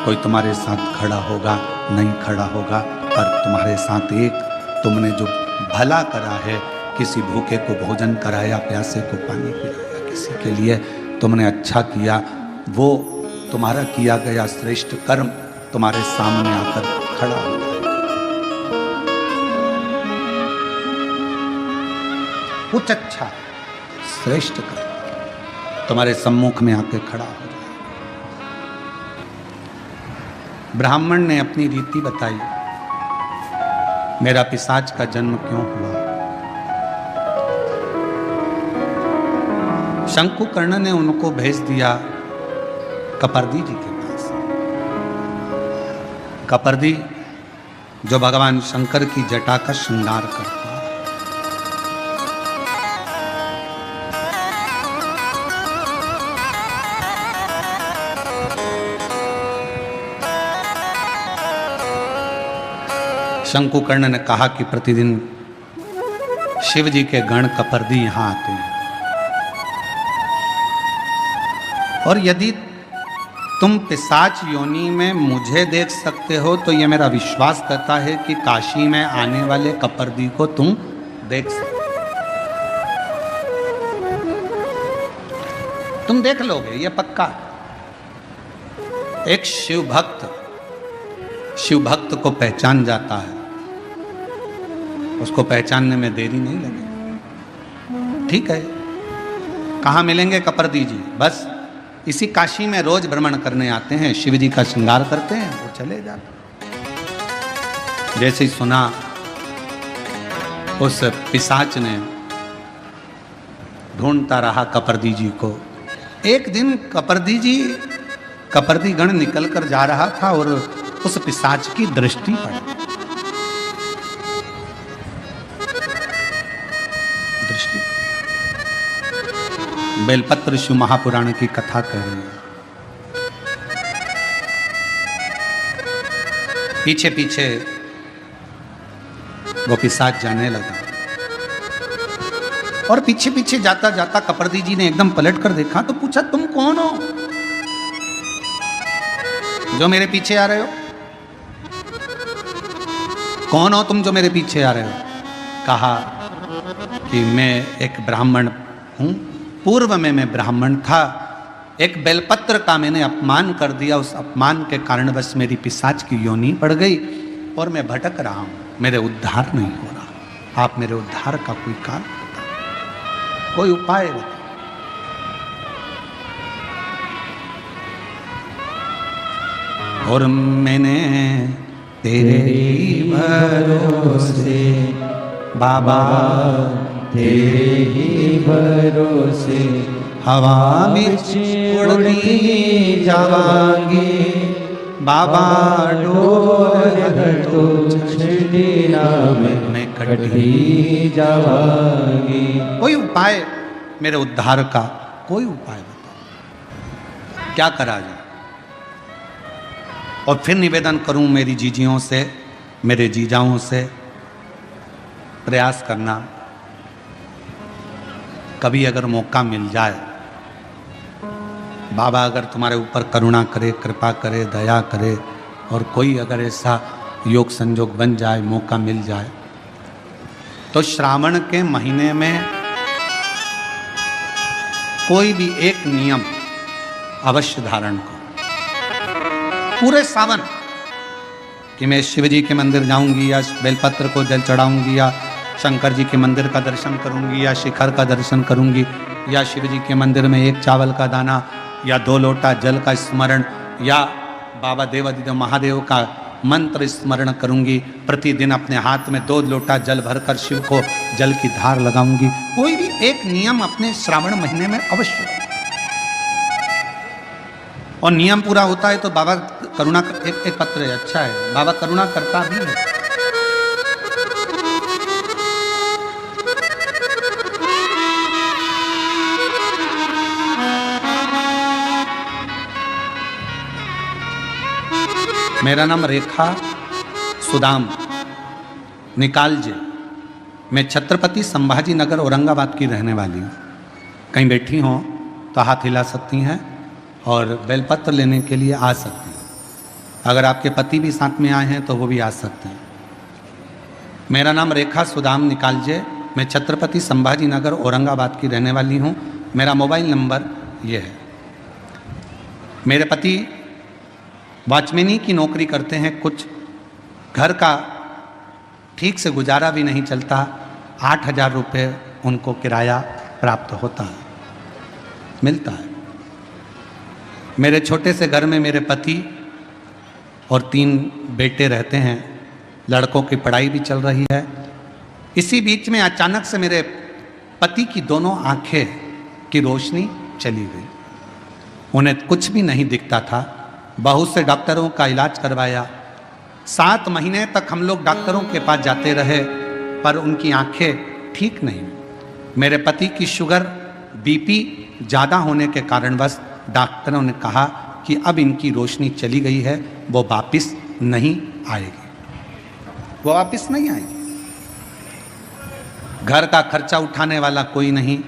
Speaker 1: कोई तुम्हारे साथ खड़ा होगा नहीं खड़ा होगा, पर तुम्हारे साथ एक तुमने जो भला करा है, किसी भूखे को भोजन कराया, प्यासे को पानी पिलाया, किसी के लिए तुमने अच्छा किया, वो तुम्हारा किया गया श्रेष्ठ कर्म तुम्हारे सामने आकर खड़ा हो जाएगा। कुछ अच्छा श्रेष्ठ कर्म तुम्हारे सम्मुख में आकर खड़ा हो जाएगा। ब्राह्मण ने अपनी रीति बताई, मेरा पिशाच का जन्म क्यों हुआ। शंकुकर्ण ने उनको भेज दिया कपर्दी जी के पास। कपर्दी जो भगवान शंकर की जटा का श्रृंगार करता है। शंकुकर्ण ने कहा कि प्रतिदिन शिव जी के गण कपर्दी यहां आते हैं और यदि तुम पिशाच योनि में मुझे देख सकते हो तो यह मेरा विश्वास करता है कि काशी में आने वाले कपर्दी को तुम देख सकते हो। तुम देख लोगे, यह पक्का। एक शिव भक्त को पहचान जाता है, उसको पहचानने में देरी नहीं लगेगी। ठीक है, कहाँ मिलेंगे कपर्दी जी? बस इसी काशी में रोज भ्रमण करने आते हैं, शिव जी का श्रृंगार करते हैं, वो चले जाते। जैसे ही सुना, उस पिशाच ने ढूंढता रहा कपर्दी जी को। एक दिन कपर्दी गण निकल कर जा रहा था और उस पिशाच की दृष्टि पड़ी। बेलपत्र शिव महापुराण की कथा कह रही है। पीछे पीछे वो पिशाच जाने लगा और पीछे पीछे जाता जाता कपर्दी जी ने एकदम पलट कर देखा तो पूछा, तुम कौन हो जो मेरे पीछे आ रहे हो? कौन हो तुम जो मेरे पीछे आ रहे हो? कहा कि मैं एक ब्राह्मण हूं, पूर्व में मैं ब्राह्मण था, एक बेलपत्र का मैंने अपमान कर दिया, उस अपमान के कारणवश मेरी पिशाच की योनि पड़ गई और मैं भटक रहा हूं, मेरे उद्धार नहीं हो रहा। आप मेरे उद्धार का कोई कारण बताओ, कोई उपाय बताओ। और मैंने तेरे ही
Speaker 2: भरोसे
Speaker 1: बाबा,
Speaker 2: तेरे ही भरोसे
Speaker 1: हवा में
Speaker 2: उड़ती जावांगी
Speaker 1: बाबा,
Speaker 2: डोर तो छड़ी ना मैं कटी जावांगी।
Speaker 1: कोई उपाय मेरे उद्धार का, कोई उपाय बताओ, क्या करा जाए? और फिर निवेदन करूं मेरी जीजियों से, मेरे जीजाओं से, प्रयास करना कभी अगर मौका मिल जाए, बाबा अगर तुम्हारे ऊपर करुणा करे, कृपा करे, दया करे और कोई अगर ऐसा योग संजोग बन जाए, मौका मिल जाए, तो श्रावण के महीने में कोई भी एक नियम अवश्य धारण करो पूरे सावन, कि मैं शिव जी के मंदिर जाऊंगी या बेलपत्र को जल चढ़ाऊंगी या शंकर जी के मंदिर का दर्शन करूंगी या शिखर का दर्शन करूंगी या शिव जी के मंदिर में एक चावल का दाना या 2 लोटा जल का स्मरण या बाबा देवादिदेव महादेव का मंत्र स्मरण करूंगी। प्रतिदिन अपने हाथ में 2 लोटा जल भरकर शिव को जल की धार लगाऊंगी। कोई भी एक नियम अपने श्रावण महीने में अवश्य, और नियम पूरा होता है तो बाबा करुणा, एक पत्र है, अच्छा है, बाबा करुणा करता भी है। मेरा नाम रेखा सुदाम निकालजे, मैं छत्रपति संभाजी नगर औरंगाबाद की रहने वाली हूँ। कहीं बैठी हो तो हाथ हिला सकती हैं और बेलपत्र लेने के लिए आ सकती हैं। अगर आपके पति भी साथ में आए हैं तो वो भी आ सकते हैं। मेरा नाम रेखा सुदाम निकालजे, मैं छत्रपति संभाजी नगर औरंगाबाद की रहने वाली हूँ। मेरा मोबाइल नंबर ये है। मेरे पति वॉचमैनी की नौकरी करते हैं, कुछ घर का ठीक से गुजारा भी नहीं चलता, 8,000 रुपये उनको किराया प्राप्त होता है, मिलता है। मेरे छोटे से घर में मेरे पति और 3 बेटे रहते हैं, लड़कों की पढ़ाई भी चल रही है। इसी बीच में अचानक से मेरे पति की दोनों आंखें की रोशनी चली गई, उन्हें कुछ भी नहीं दिखता था। बहुत से डॉक्टरों का इलाज करवाया, 7 महीने तक हम लोग डॉक्टरों के पास जाते रहे पर उनकी आंखें ठीक नहीं। मेरे पति की शुगर बीपी ज़्यादा होने के कारणवश डॉक्टरों ने कहा कि अब इनकी रोशनी चली गई है, वो वापस नहीं आएगी, वो वापस नहीं आएगी। घर का खर्चा उठाने वाला कोई नहीं,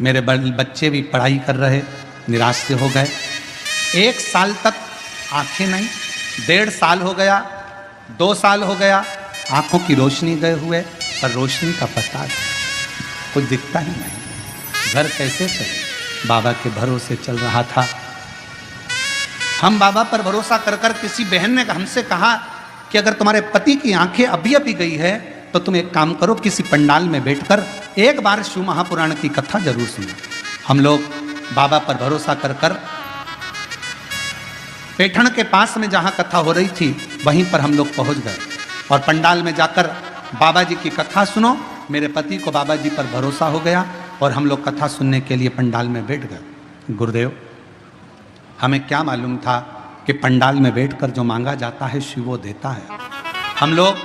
Speaker 1: मेरे बच्चे भी पढ़ाई कर रहे, निराश से हो गए। 1 साल तक आंखें नहीं, 1.5 साल हो गया, 2 साल हो गया, आंखों की रोशनी गए हुए, पर रोशनी का पता नहीं, कुछ दिखता ही नहीं। घर कैसे चले? बाबा के भरोसे चल रहा था। हम बाबा पर भरोसा कर कर, किसी बहन ने हमसे कहा कि अगर तुम्हारे पति की आंखें अभी अभी गई है तो तुम एक काम करो, किसी पंडाल में बैठकर एक बार शिव महापुराण की कथा जरूर सुनो। हम लोग बाबा पर भरोसा कर कर पैठण के पास में जहाँ कथा हो रही थी वहीं पर हम लोग पहुँच गए और पंडाल में जाकर बाबा जी की कथा सुनो। मेरे पति को बाबा जी पर भरोसा हो गया और हम लोग कथा सुनने के लिए पंडाल में बैठ गए। गुरुदेव, हमें क्या मालूम था कि पंडाल में बैठकर जो मांगा जाता है शिव वो देता है। हम लोग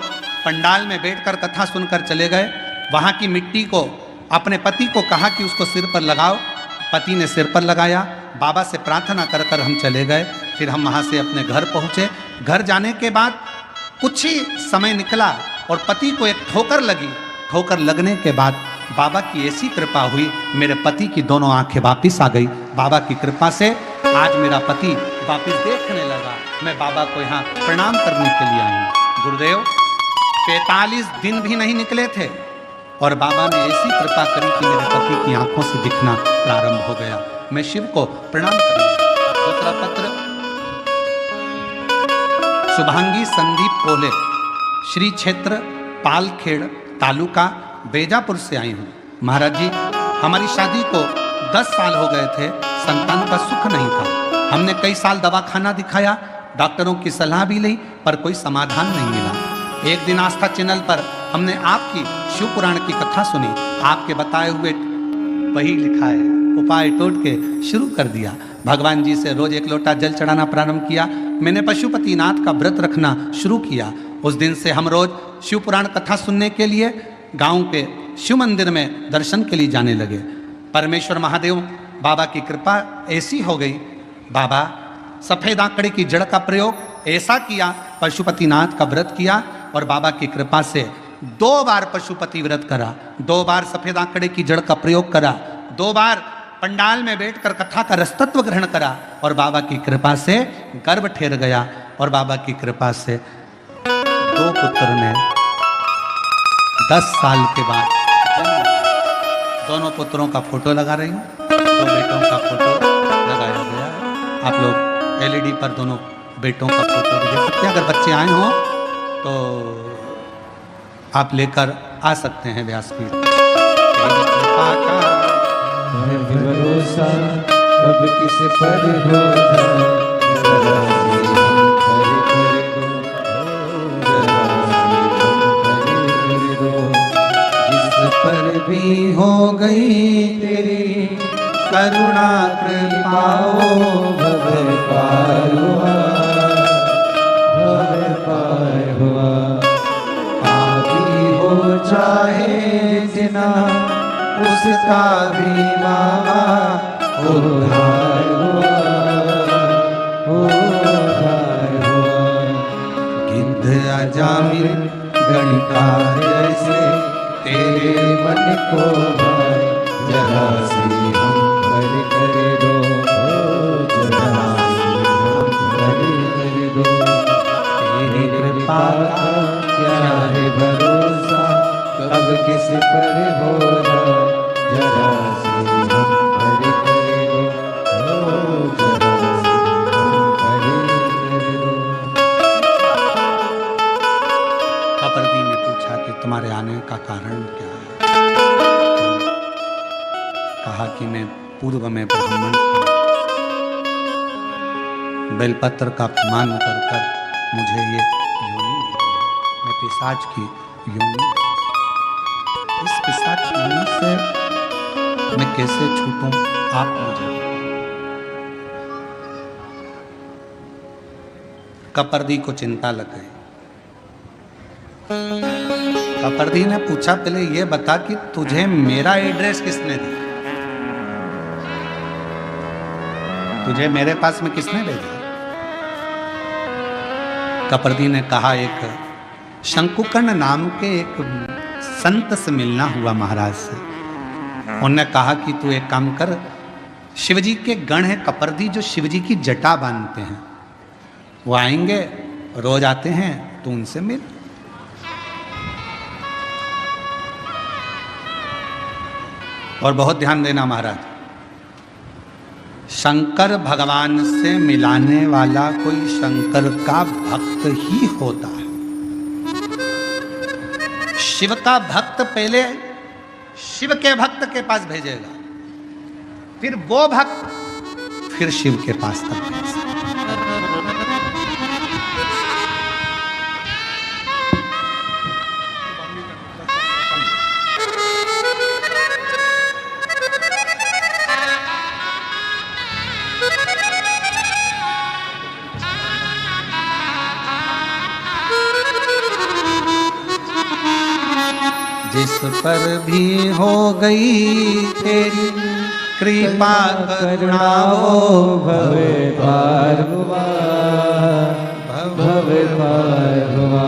Speaker 1: पंडाल में बैठकर कथा सुनकर चले गए। वहाँ की मिट्टी को अपने पति को कहा कि उसको सिर पर लगाओ, पति ने सिर पर लगाया। बाबा से प्रार्थना कर कर हम चले गए। फिर हम वहाँ से अपने घर पहुँचे। घर जाने के बाद कुछ ही समय निकला और पति को एक ठोकर लगी। ठोकर लगने के बाद बाबा की ऐसी कृपा हुई, मेरे पति की दोनों आंखें वापिस आ गई। बाबा की कृपा से आज मेरा पति वापिस देखने लगा। मैं बाबा को यहाँ प्रणाम करने के लिए आई हूँ। गुरुदेव 45 दिन भी नहीं निकले थे और बाबा ने ऐसी कृपा करी कि मेरे पति की आंखों से दिखना प्रारंभ हो गया। मैं शिव को प्रणाम करूंगा। दूसरा पत्र शुभांगी संदीप पोले, श्री क्षेत्र पालखेड़, तालुका बेजापुर से आई हूँ। महाराज जी, हमारी शादी को 10 साल हो गए थे, संतान का सुख नहीं था। हमने कई साल दवाखाना दिखाया, डॉक्टरों की सलाह भी ली, पर कोई समाधान नहीं मिला। एक दिन आस्था चैनल पर हमने आपकी शिव पुराण की कथा सुनी। आपके बताए हुए वही लिखा है, उपाय टोट के शुरू कर दिया। भगवान जी से रोज 1 लोटा जल चढ़ाना प्रारंभ किया। मैंने पशुपतिनाथ का व्रत रखना शुरू किया। उस दिन से हम रोज शिव पुराण कथा सुनने के लिए गांव के शिव मंदिर में दर्शन के लिए जाने लगे। परमेश्वर महादेव बाबा की कृपा ऐसी हो गई, बाबा सफेद आंकड़े की जड़ का प्रयोग ऐसा किया, पशुपतिनाथ का व्रत किया और बाबा की कृपा से 2 बार पशुपति व्रत करा, 2 बार सफेद आंकड़े की जड़ का प्रयोग करा, 2 बार पंडाल में बैठकर कथा का रसतत्व ग्रहण करा और बाबा की कृपा से गर्भ ठहर गया। और बाबा की कृपा से 2 पुत्र ने 10 साल के बाद जन्म। दोनों पुत्रों का फोटो लगा रही हूँ, 2 बेटों का फोटो लगाया गया है। आप लोग LED पर दोनों बेटों का फोटो भी देख सकते हैं। अगर बच्चे आए हों तो आप लेकर आ सकते हैं व्यासपीठ।
Speaker 2: भरोसा अब किस पर जिस पर भी हो गई तेरी करुणा कृपा भव पार हुआ, भव पार हुआ। आप हो चाहे जिना उसका भी बाबा उद्धार हुआ, उद्धार हुआ। गिद्ध अजामिल गणिका जैसे तेरे मन को भाई, जरा सी हम पर कर दो, जरा सी हम पर दो। तेरी कृपा का क्या है भरोसा, कब किस पर हो जरा सी हम पर कर दो, जरा सी हम पर दो।
Speaker 1: कपर्दी ने पूछा कि तुम्हारे आने का कारण क्या है? कहा कि मैं पूर्व में ब्राह्मण था, बेलपत्र का अपमान कर कर मुझे ये योनि मिली है। मैं पिशाच की योनि, इस पिशाच योनि से मैं कैसे छूटूं, आप मुझे। कपर्दी को चिंता लग गई। कपर्दी ने पूछा, पहले ये बता कि तुझे मेरा एड्रेस किसने दिया, तुझे मेरे पास में किसने भेजा? कपर्दी ने कहा, एक शंकुकर्ण नाम के एक संत से मिलना हुआ महाराज से। उन्होंने कहा कि तू एक काम कर, शिवजी के गण है कपर्दी जो शिवजी की जटा बांधते हैं, वो आएंगे, रोज आते हैं, तू उनसे मिल। और बहुत ध्यान देना महाराज, शंकर भगवान से मिलाने वाला कोई शंकर का भक्त ही होता है। शिव का भक्त पहले शिव के भक्त के पास भेजेगा, फिर वो भक्त फिर शिव के पास तक भेजेगा। जिस पर भी हो गई तेरी कृपा करुणा हो,
Speaker 2: भव पार हुआ, भव पार हुआ।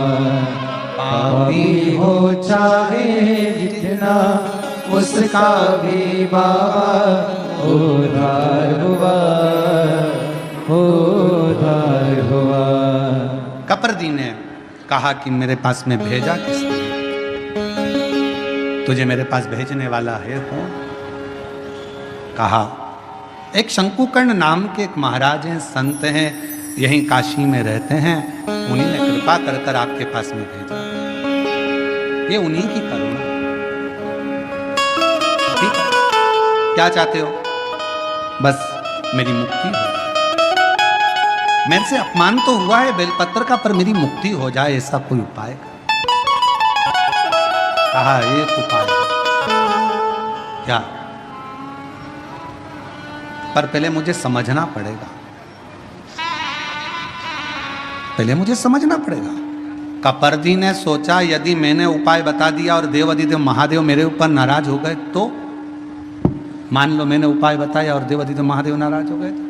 Speaker 2: उसका भी बाबा उद्धार हुआ, उद्धार हुआ।
Speaker 1: कपर्दी ने कहा कि मेरे पास में भेजा किसने, तुझे मेरे पास भेजने वाला है कौन? कहा एक शंकुकर्ण नाम के एक महाराज हैं, संत हैं, यहीं काशी में रहते हैं, उन्हीं ने कृपा कर कर आपके पास में भेजा। ये उन्हीं की करुणा। ठीक है, क्या चाहते हो? बस मेरी मुक्ति हो, मेरे से अपमान तो हुआ है बेलपत्र का, पर मेरी मुक्ति हो जाए, ऐसा कोई उपाय? कहा एक उपाय क्या? पर पहले मुझे समझना पड़ेगा, पहले मुझे समझना पड़ेगा। कपर्दी ने सोचा यदि मैंने उपाय बता दिया और देवादिदेव महादेव मेरे ऊपर नाराज हो गए तो, मान लो मैंने उपाय बताया और देवादिदेव महादेव नाराज हो गए तो,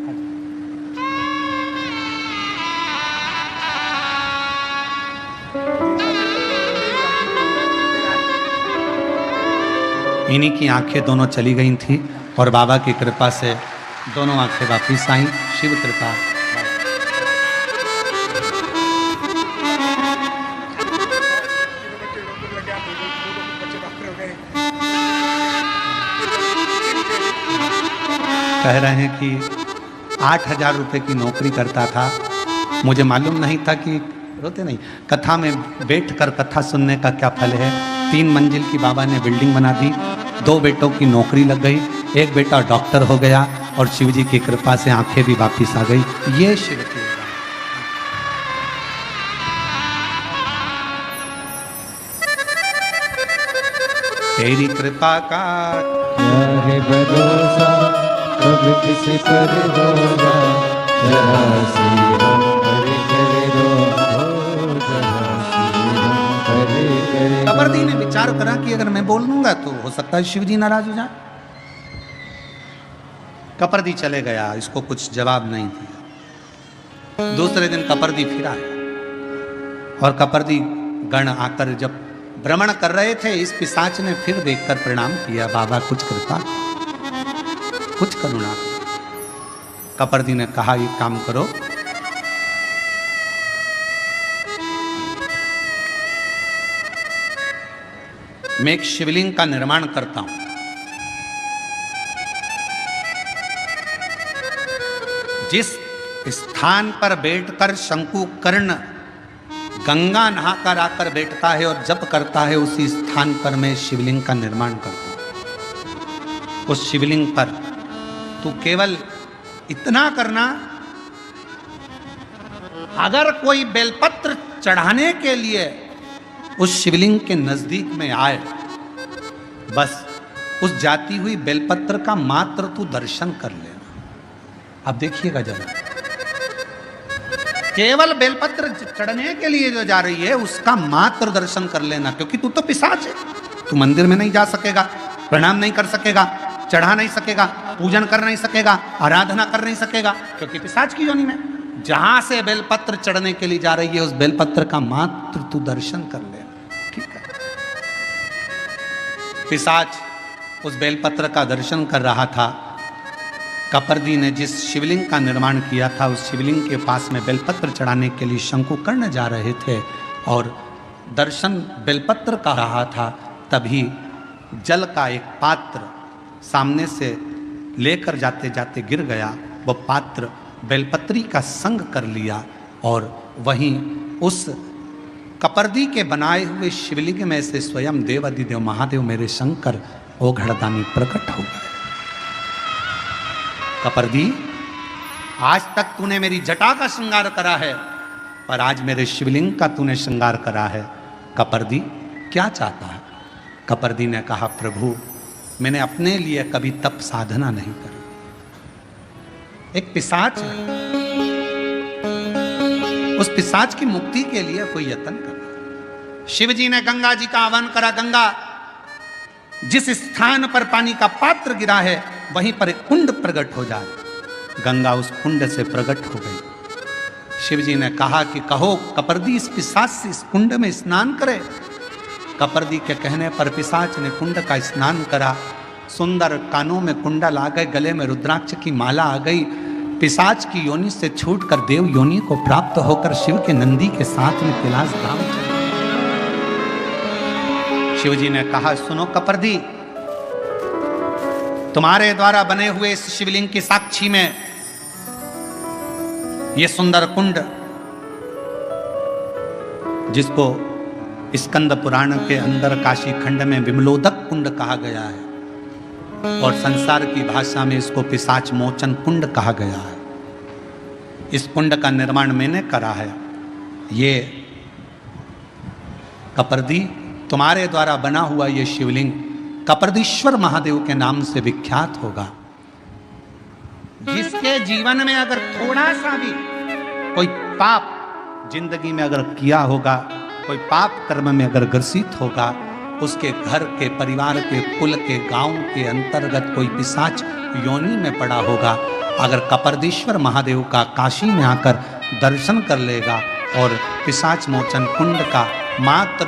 Speaker 1: इन्हीं की आंखें दोनों चली गई थी और बाबा की कृपा से दोनों आंखें वापिस आई। शिव कृपा। कह रहे हैं कि 8,000 रुपए की नौकरी करता था, मुझे मालूम नहीं था कि रोते नहीं, कथा में बैठकर कथा सुनने का क्या फल है। 3 मंजिल की बाबा ने बिल्डिंग बना दी, 2 बेटों की नौकरी लग गई, एक बेटा डॉक्टर हो गया और शिव जी की कृपा से आंखें भी वापिस आ गई। ये शिव की तेरी कृपा का
Speaker 2: क्या है भरोसा, कब किसी पर होगा, जरा सी हम पर कर दो, जरा सी हम पर कर दो।
Speaker 1: कपर्दी ने विचार करा कि अगर मैं बोल दूंगा तो हो सकता है शिव जी नाराज हो जाए। कपर्दी चले गया, इसको कुछ जवाब नहीं दिया। दूसरे दिन कपर्दी फिर आया और कपर्दी गण आकर जब भ्रमण कर रहे थे, इस पिशाच ने फिर देखकर प्रणाम किया, बाबा कुछ कृपा, कुछ करुणा। कपर्दी ने कहा एक काम करो, मैं एक शिवलिंग का निर्माण करता हूं, जिस स्थान पर बैठकर शंकुकर्ण गंगा नहाकर आकर बैठता है और जप करता है, उसी स्थान पर मैं शिवलिंग का निर्माण करता हूं। उस शिवलिंग पर तू केवल इतना करना, अगर कोई बेलपत्र चढ़ाने के लिए उस शिवलिंग के नजदीक में आए, बस उस जाती हुई बेलपत्र का मात्र तू दर्शन कर लेना। अब देखिएगा जरा, केवल बेलपत्र चढ़ने के लिए जो जा रही है उसका मात्र दर्शन कर लेना, क्योंकि तू तो पिशाच है, तू मंदिर में नहीं जा सकेगा, प्रणाम नहीं कर सकेगा, चढ़ा नहीं सकेगा, पूजन कर नहीं सकेगा, आराधना कर नहीं सकेगा, क्योंकि पिशाच की योनि में जहां से बेलपत्र चढ़ने के लिए जा रही है उस बेलपत्र का मात्र तू दर्शन कर लेना। ठीक है? पिशाच उस बेलपत्र का दर्शन कर रहा था। कपर्दी ने जिस शिवलिंग का निर्माण किया था, उस शिवलिंग के पास में बेलपत्र चढ़ाने के लिए शंकुकर्ण जा रहे थे और दर्शन बेलपत्र का रहा था, तभी जल का एक पात्र सामने से लेकर जाते जाते गिर गया। वह पात्र बेलपत्री का संग कर लिया और वहीं उस कपर्दी के बनाए हुए शिवलिंग में से स्वयं देवादिदेव महादेव मेरे शंकर ओ घड़दानी प्रकट हो गए। कपर्दी, आज तक तूने मेरी जटा का श्रृंगार करा है, पर आज मेरे शिवलिंग का तूने श्रृंगार करा है। कपर्दी क्या चाहता है? कपर्दी ने कहा, प्रभु मैंने अपने लिए कभी तप साधना नहीं करी, एक पिशाच है, उस पिशाच की मुक्ति के लिए कोई यत्न कर। शिव जी ने गंगा जी का आह्वान करा, गंगा जिस स्थान पर पानी का पात्र गिरा है वहीं पर एक कुंड प्रकट हो जाए। गंगा उस कुंड से प्रकट हो गई। शिव जी ने कहा कि कहो कपर्दी इस पिशाच से इस कुंड में स्नान करे। कपर्दी के कहने पर पिशाच ने कुंड का स्नान करा। सुंदर कानों में कुंडल आ गए, गले में रुद्राक्ष की माला आ गई। पिशाच की योनि से छूटकर देव योनि को प्राप्त होकर शिव के नंदी के साथ में कैलाश धाम चले। शिव जी ने कहा, सुनो कपर्दी, तुम्हारे द्वारा बने हुए इस शिवलिंग की साक्षी में ये सुंदर कुंड, जिसको स्कंद पुराण के अंदर काशी खंड में विमलोदक कुंड कहा गया है और संसार की भाषा में इसको पिशाच मोचन कुंड कहा गया है। इस कुंड का निर्माण मैंने करा है। ये कपर्दी, तुम्हारे द्वारा बना हुआ ये शिवलिंग कपर्दीश्वर महादेव के नाम से विख्यात होगा। जिसके जीवन में अगर थोड़ा सा भी कोई पाप जिंदगी में अगर किया होगा, कोई पाप कर्म में अगर ग्रसित होगा, उसके घर के, परिवार के, कुल के, गांव के अंतर्गत कोई पिशाच योनि में पड़ा होगा, अगर कपर्दीश्वर महादेव का काशी में आकर दर्शन कर लेगा और पिशाच मोचन कुंड का मात्र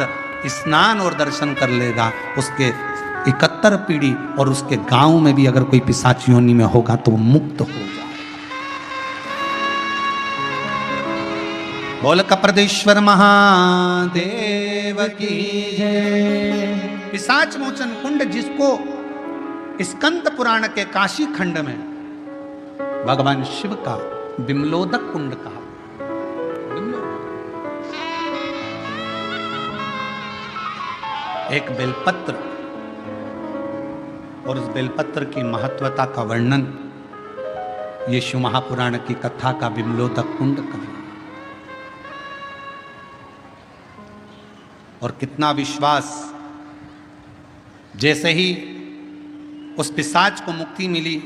Speaker 1: स्नान और दर्शन कर लेगा, उसके 71 पीढ़ी और उसके गांव में भी अगर कोई पिशाच योनि में होगा तो वो मुक्त हो जाए। बोल कपर्देश्वर महादेव की जय। पिशाच मोचन कुंड, जिसको स्कंद पुराण के काशी खंड में भगवान शिव का विमलोदक कुंड कहा। एक बेलपत्र और उस बेलपत्र की महत्वता का वर्णन ये शिव महापुराण की कथा का विमलोदक कुंड का, और कितना विश्वास। जैसे ही उस पिशाच को मुक्ति मिली,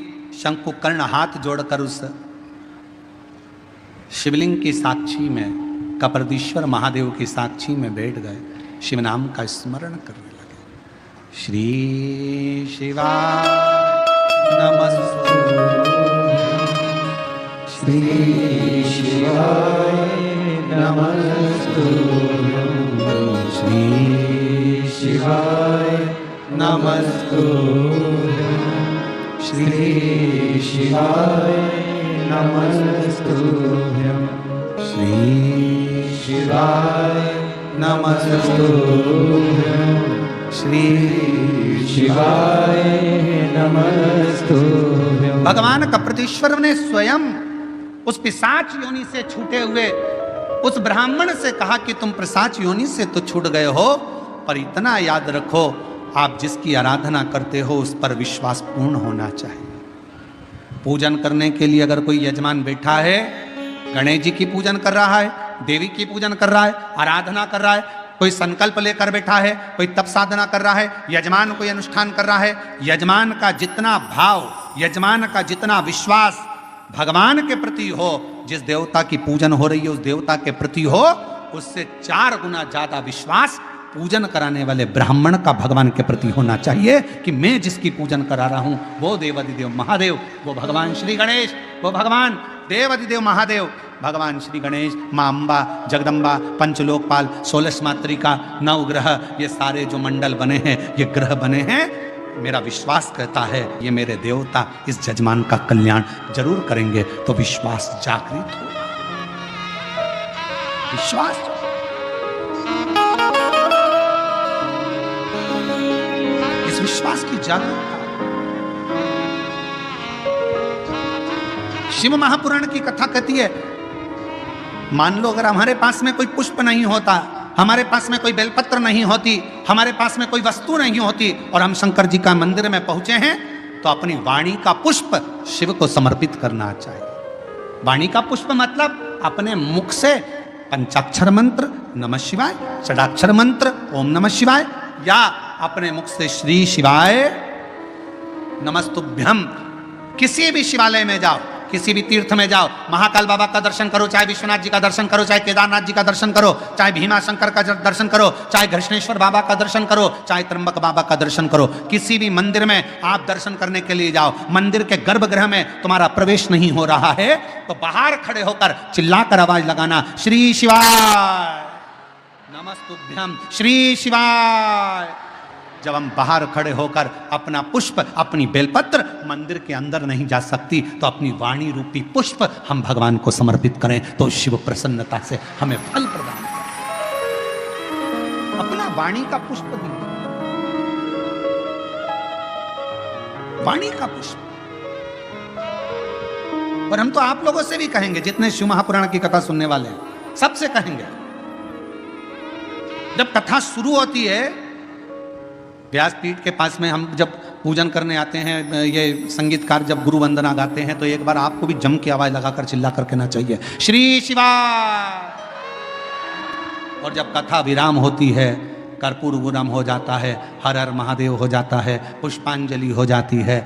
Speaker 1: शंकुकर्ण हाथ जोड़कर उस शिवलिंग की साक्षी में, कपर्दीश्वर महादेव की साक्षी में बैठ गए, शिव नाम का स्मरण करने लगे। श्री शिवाय नमस्तुभ्यं, श्री शिवाय नमस्तुभ्यं, श्री शिवाय नमस्तुभ्यं, श्री शिवाय नमस्तुभ्यं, श्री शिवाय नमस्तुभ्यं, श्री शिवाय नमस्तुभ्यं। भगवान कपर्दीश्वर ने स्वयं उस पिशाच योनि से छूटे हुए उस ब्राह्मण से कहा कि तुम पिशाच योनि से तो छूट गए हो, पर इतना याद रखो, आप जिसकी आराधना करते हो उस पर विश्वास पूर्ण होना चाहिए। पूजन करने के लिए अगर कोई यजमान बैठा है, गणेश जी की पूजन कर रहा है, देवी की पूजन कर रहा है, आराधना कर रहा है, कोई संकल्प लेकर बैठा है, कोई तप साधना कर रहा है, यजमान कोई अनुष्ठान कर रहा है, यजमान का जितना भाव, यजमान का जितना विश्वास भगवान के प्रति हो, जिस देवता की पूजन हो रही है उस देवता के प्रति हो, उससे 4 गुना ज्यादा विश्वास पूजन कराने वाले ब्राह्मण का भगवान के प्रति होना चाहिए कि मैं जिसकी पूजन करा रहा हूं वो देवाधिदेव महादेव, वो भगवान श्री गणेश, वो भगवान देवाधिदेव महादेव, भगवान श्री गणेश, माँ अम्बा, जगदम्बा, पंचलोकपाल, 16 मातृका, 9 ग्रह, ये सारे जो मंडल बने हैं, ये ग्रह बने हैं, मेरा विश्वास कहता है ये मेरे देवता इस जजमान का कल्याण जरूर करेंगे। तो विश्वास जागृत हो, विश्वास, इस विश्वास की जागरूकता। शिव महापुराण की कथा कहती है, मान लो अगर हमारे पास में कोई पुष्प नहीं होता, हमारे पास में कोई बेलपत्र नहीं होती, हमारे पास में कोई वस्तु नहीं होती और हम शंकर जी का मंदिर में पहुंचे हैं, तो अपनी वाणी का पुष्प शिव को समर्पित करना चाहिए। वाणी का पुष्प मतलब अपने मुख से पंचाक्षर मंत्र नमः शिवाय, षडाक्षर मंत्र ओम नमः शिवाय, या अपने मुख से श्री शिवाय नमस्तुभ्यम। किसी भी शिवालय में जाओ, किसी भी तीर्थ में जाओ, महाकाल बाबा का दर्शन करो, चाहे विश्वनाथ जी का दर्शन करो, चाहे केदारनाथ जी का दर्शन करो, चाहे भीमा शंकर का दर्शन करो, चाहे घृष्णेश्वर बाबा का दर्शन करो, चाहे त्र्यंबक बाबा का दर्शन करो, किसी भी मंदिर में आप दर्शन करने के लिए जाओ, मंदिर के गर्भगृह में तुम्हारा प्रवेश नहीं हो रहा है तो बाहर खड़े होकर चिल्लाकर आवाज लगाना, श्री शिवाय नमः नमस्तुभ्यम श्री शिवाय। जब हम बाहर खड़े होकर अपना पुष्प, अपनी बेलपत्र मंदिर के अंदर नहीं जा सकती, तो अपनी वाणी रूपी पुष्प हम भगवान को समर्पित करें तो शिव प्रसन्नता से हमें फल प्रदान करें। अपना वाणी का पुष्प दीजिए, वाणी का पुष्प। और हम तो आप लोगों से भी कहेंगे, जितने शिव महापुराण की कथा सुनने वाले हैं, सबसे कहेंगे, जब कथा शुरू होती है व्यासपीठ के पास में, हम जब पूजन करने आते हैं, ये संगीतकार जब गुरु वंदना गाते हैं, तो एक बार आपको भी जम के आवाज लगाकर चिल्ला कर कहना चाहिए श्री शिवाय। और जब कथा विराम होती है, कर्पूर विराम हो जाता है, हर हर महादेव हो जाता है, पुष्पांजलि हो जाती है,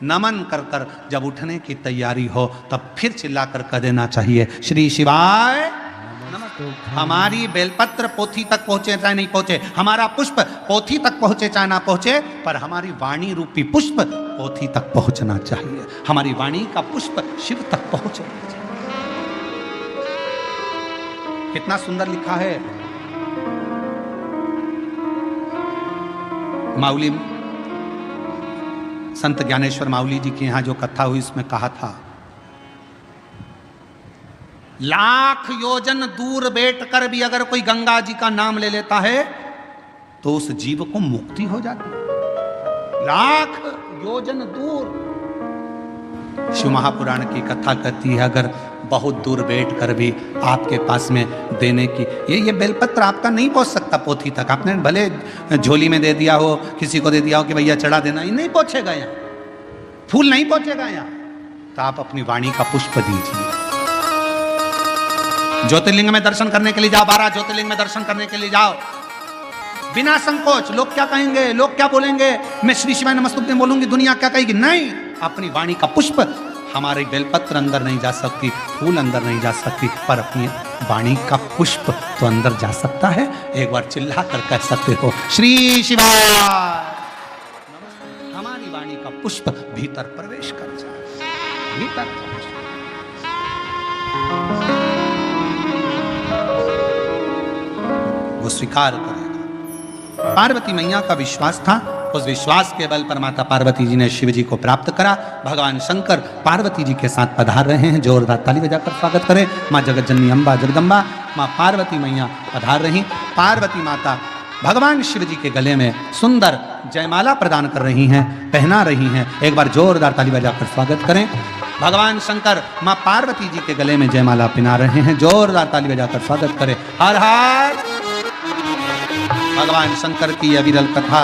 Speaker 1: नमन कर कर जब उठने की तैयारी हो, तब फिर चिल्ला कर कह देना चाहिए श्री शिवाय। हमारी बेलपत्र पोथी तक पहुंचे चाहे नहीं पहुंचे, हमारा पुष्प पोथी तक पहुंचे चाहे ना पहुंचे, पर हमारी वाणी रूपी पुष्प पोथी तक पहुंचना चाहिए। हमारी वाणी का पुष्प शिव तक पहुंचना चाहिए। कितना सुंदर लिखा है माउली, संत ज्ञानेश्वर माउली जी के यहां जो कथा हुई, इसमें कहा था, लाख योजन दूर बैठकर भी अगर कोई गंगा जी का नाम ले लेता है तो उस जीव को मुक्ति हो जाती है। लाख योजन दूर। शिव महापुराण की कथा कहती है, अगर बहुत दूर बैठकर भी आपके पास में देने की, ये बेलपत्र आपका नहीं पहुंच सकता पोथी तक। आपने भले झोली में दे दिया हो, किसी को दे दिया हो कि भैया चढ़ा देना, ये नहीं पहुंचेगा यहाँ, फूल नहीं पहुंचेगा यहाँ। तो आप अपनी वाणी का पुष्प दीजिए। ज्योतिर्लिंग में दर्शन करने के लिए जाओ, 12 ज्योतिर्लिंग में दर्शन करने के लिए जाओ, बिना संकोच। लोग क्या कहेंगे, लोग क्या बोलेंगे, मैं श्री शिवाय नमस्तुभ्यम बोलूंगी, दुनिया क्या कहेगी, नहीं। अपनी वाणी का पुष्प, हमारी बेलपत्र अंदर नहीं जा सकती, फूल अंदर नहीं जा सकती, पर अपनी वाणी का पुष्प तो अंदर जा सकता है। एक बार चिल्ला कर कह सकते हो श्री शिवाय। हमारी वाणी का पुष्प भीतर प्रवेश कर जाए, भीतर प्रवेश। वो स्वीकार करेगा। पार्वती मैया का विश्वास था, उस विश्वास के बल पर माता पार्वती जी ने शिव जी को प्राप्त करा। भगवान शंकर पार्वती जी के साथ पधार रहे हैं, जोरदार ताली बजाकर स्वागत करें। माँ जगत जननी अम्बा जगदम्बा माँ पार्वती मैया पधार रही। पार्वती माता भगवान शिव जी के गले में सुंदर जयमाला प्रदान कर रही हैं, पहना रही हैं। एक बार जोरदार ताली बजाकर स्वागत करें। भगवान शंकर माँ पार्वती जी के गले में जयमाला पहना रहे हैं, जोरदार ताली बजाकर स्वागत करें। हर हर। भगवान शंकर की अविरल कथा